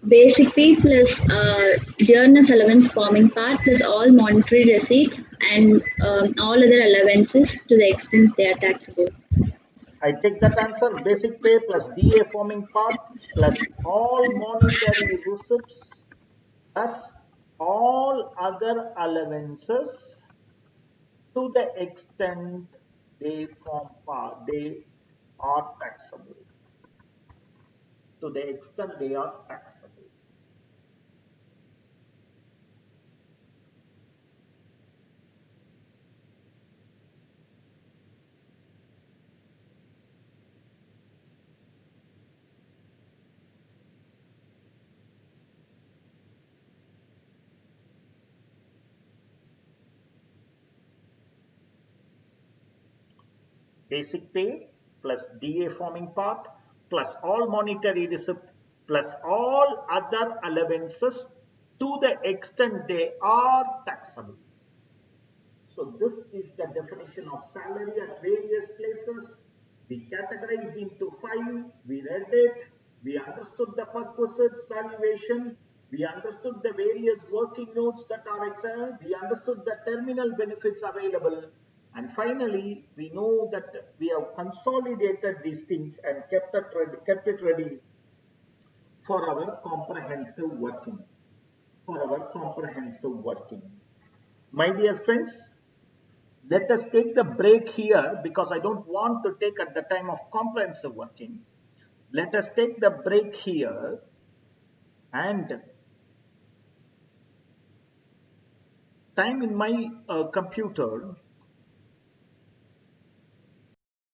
Basic pay plus dearness allowance forming part plus all monetary receipts and all other allowances to the extent they are taxable. I take that answer. Basic pay plus DA forming part plus all monetary receipts plus all other allowances to the extent they form part, they are taxable. To the extent they are taxable. Basic pay plus DA forming part plus all monetary receipt plus all other allowances to the extent they are taxable. So this is the definition of salary at various places. We categorized into 5, we read it, we understood the perquisites valuation, we understood the various working notes that are examined, we understood the terminal benefits available, and finally we know that we have consolidated these things and kept it ready for our comprehensive working. My dear friends, let us take the break here because I don't want to take at the time of comprehensive working. Let us take the break here and time in my computer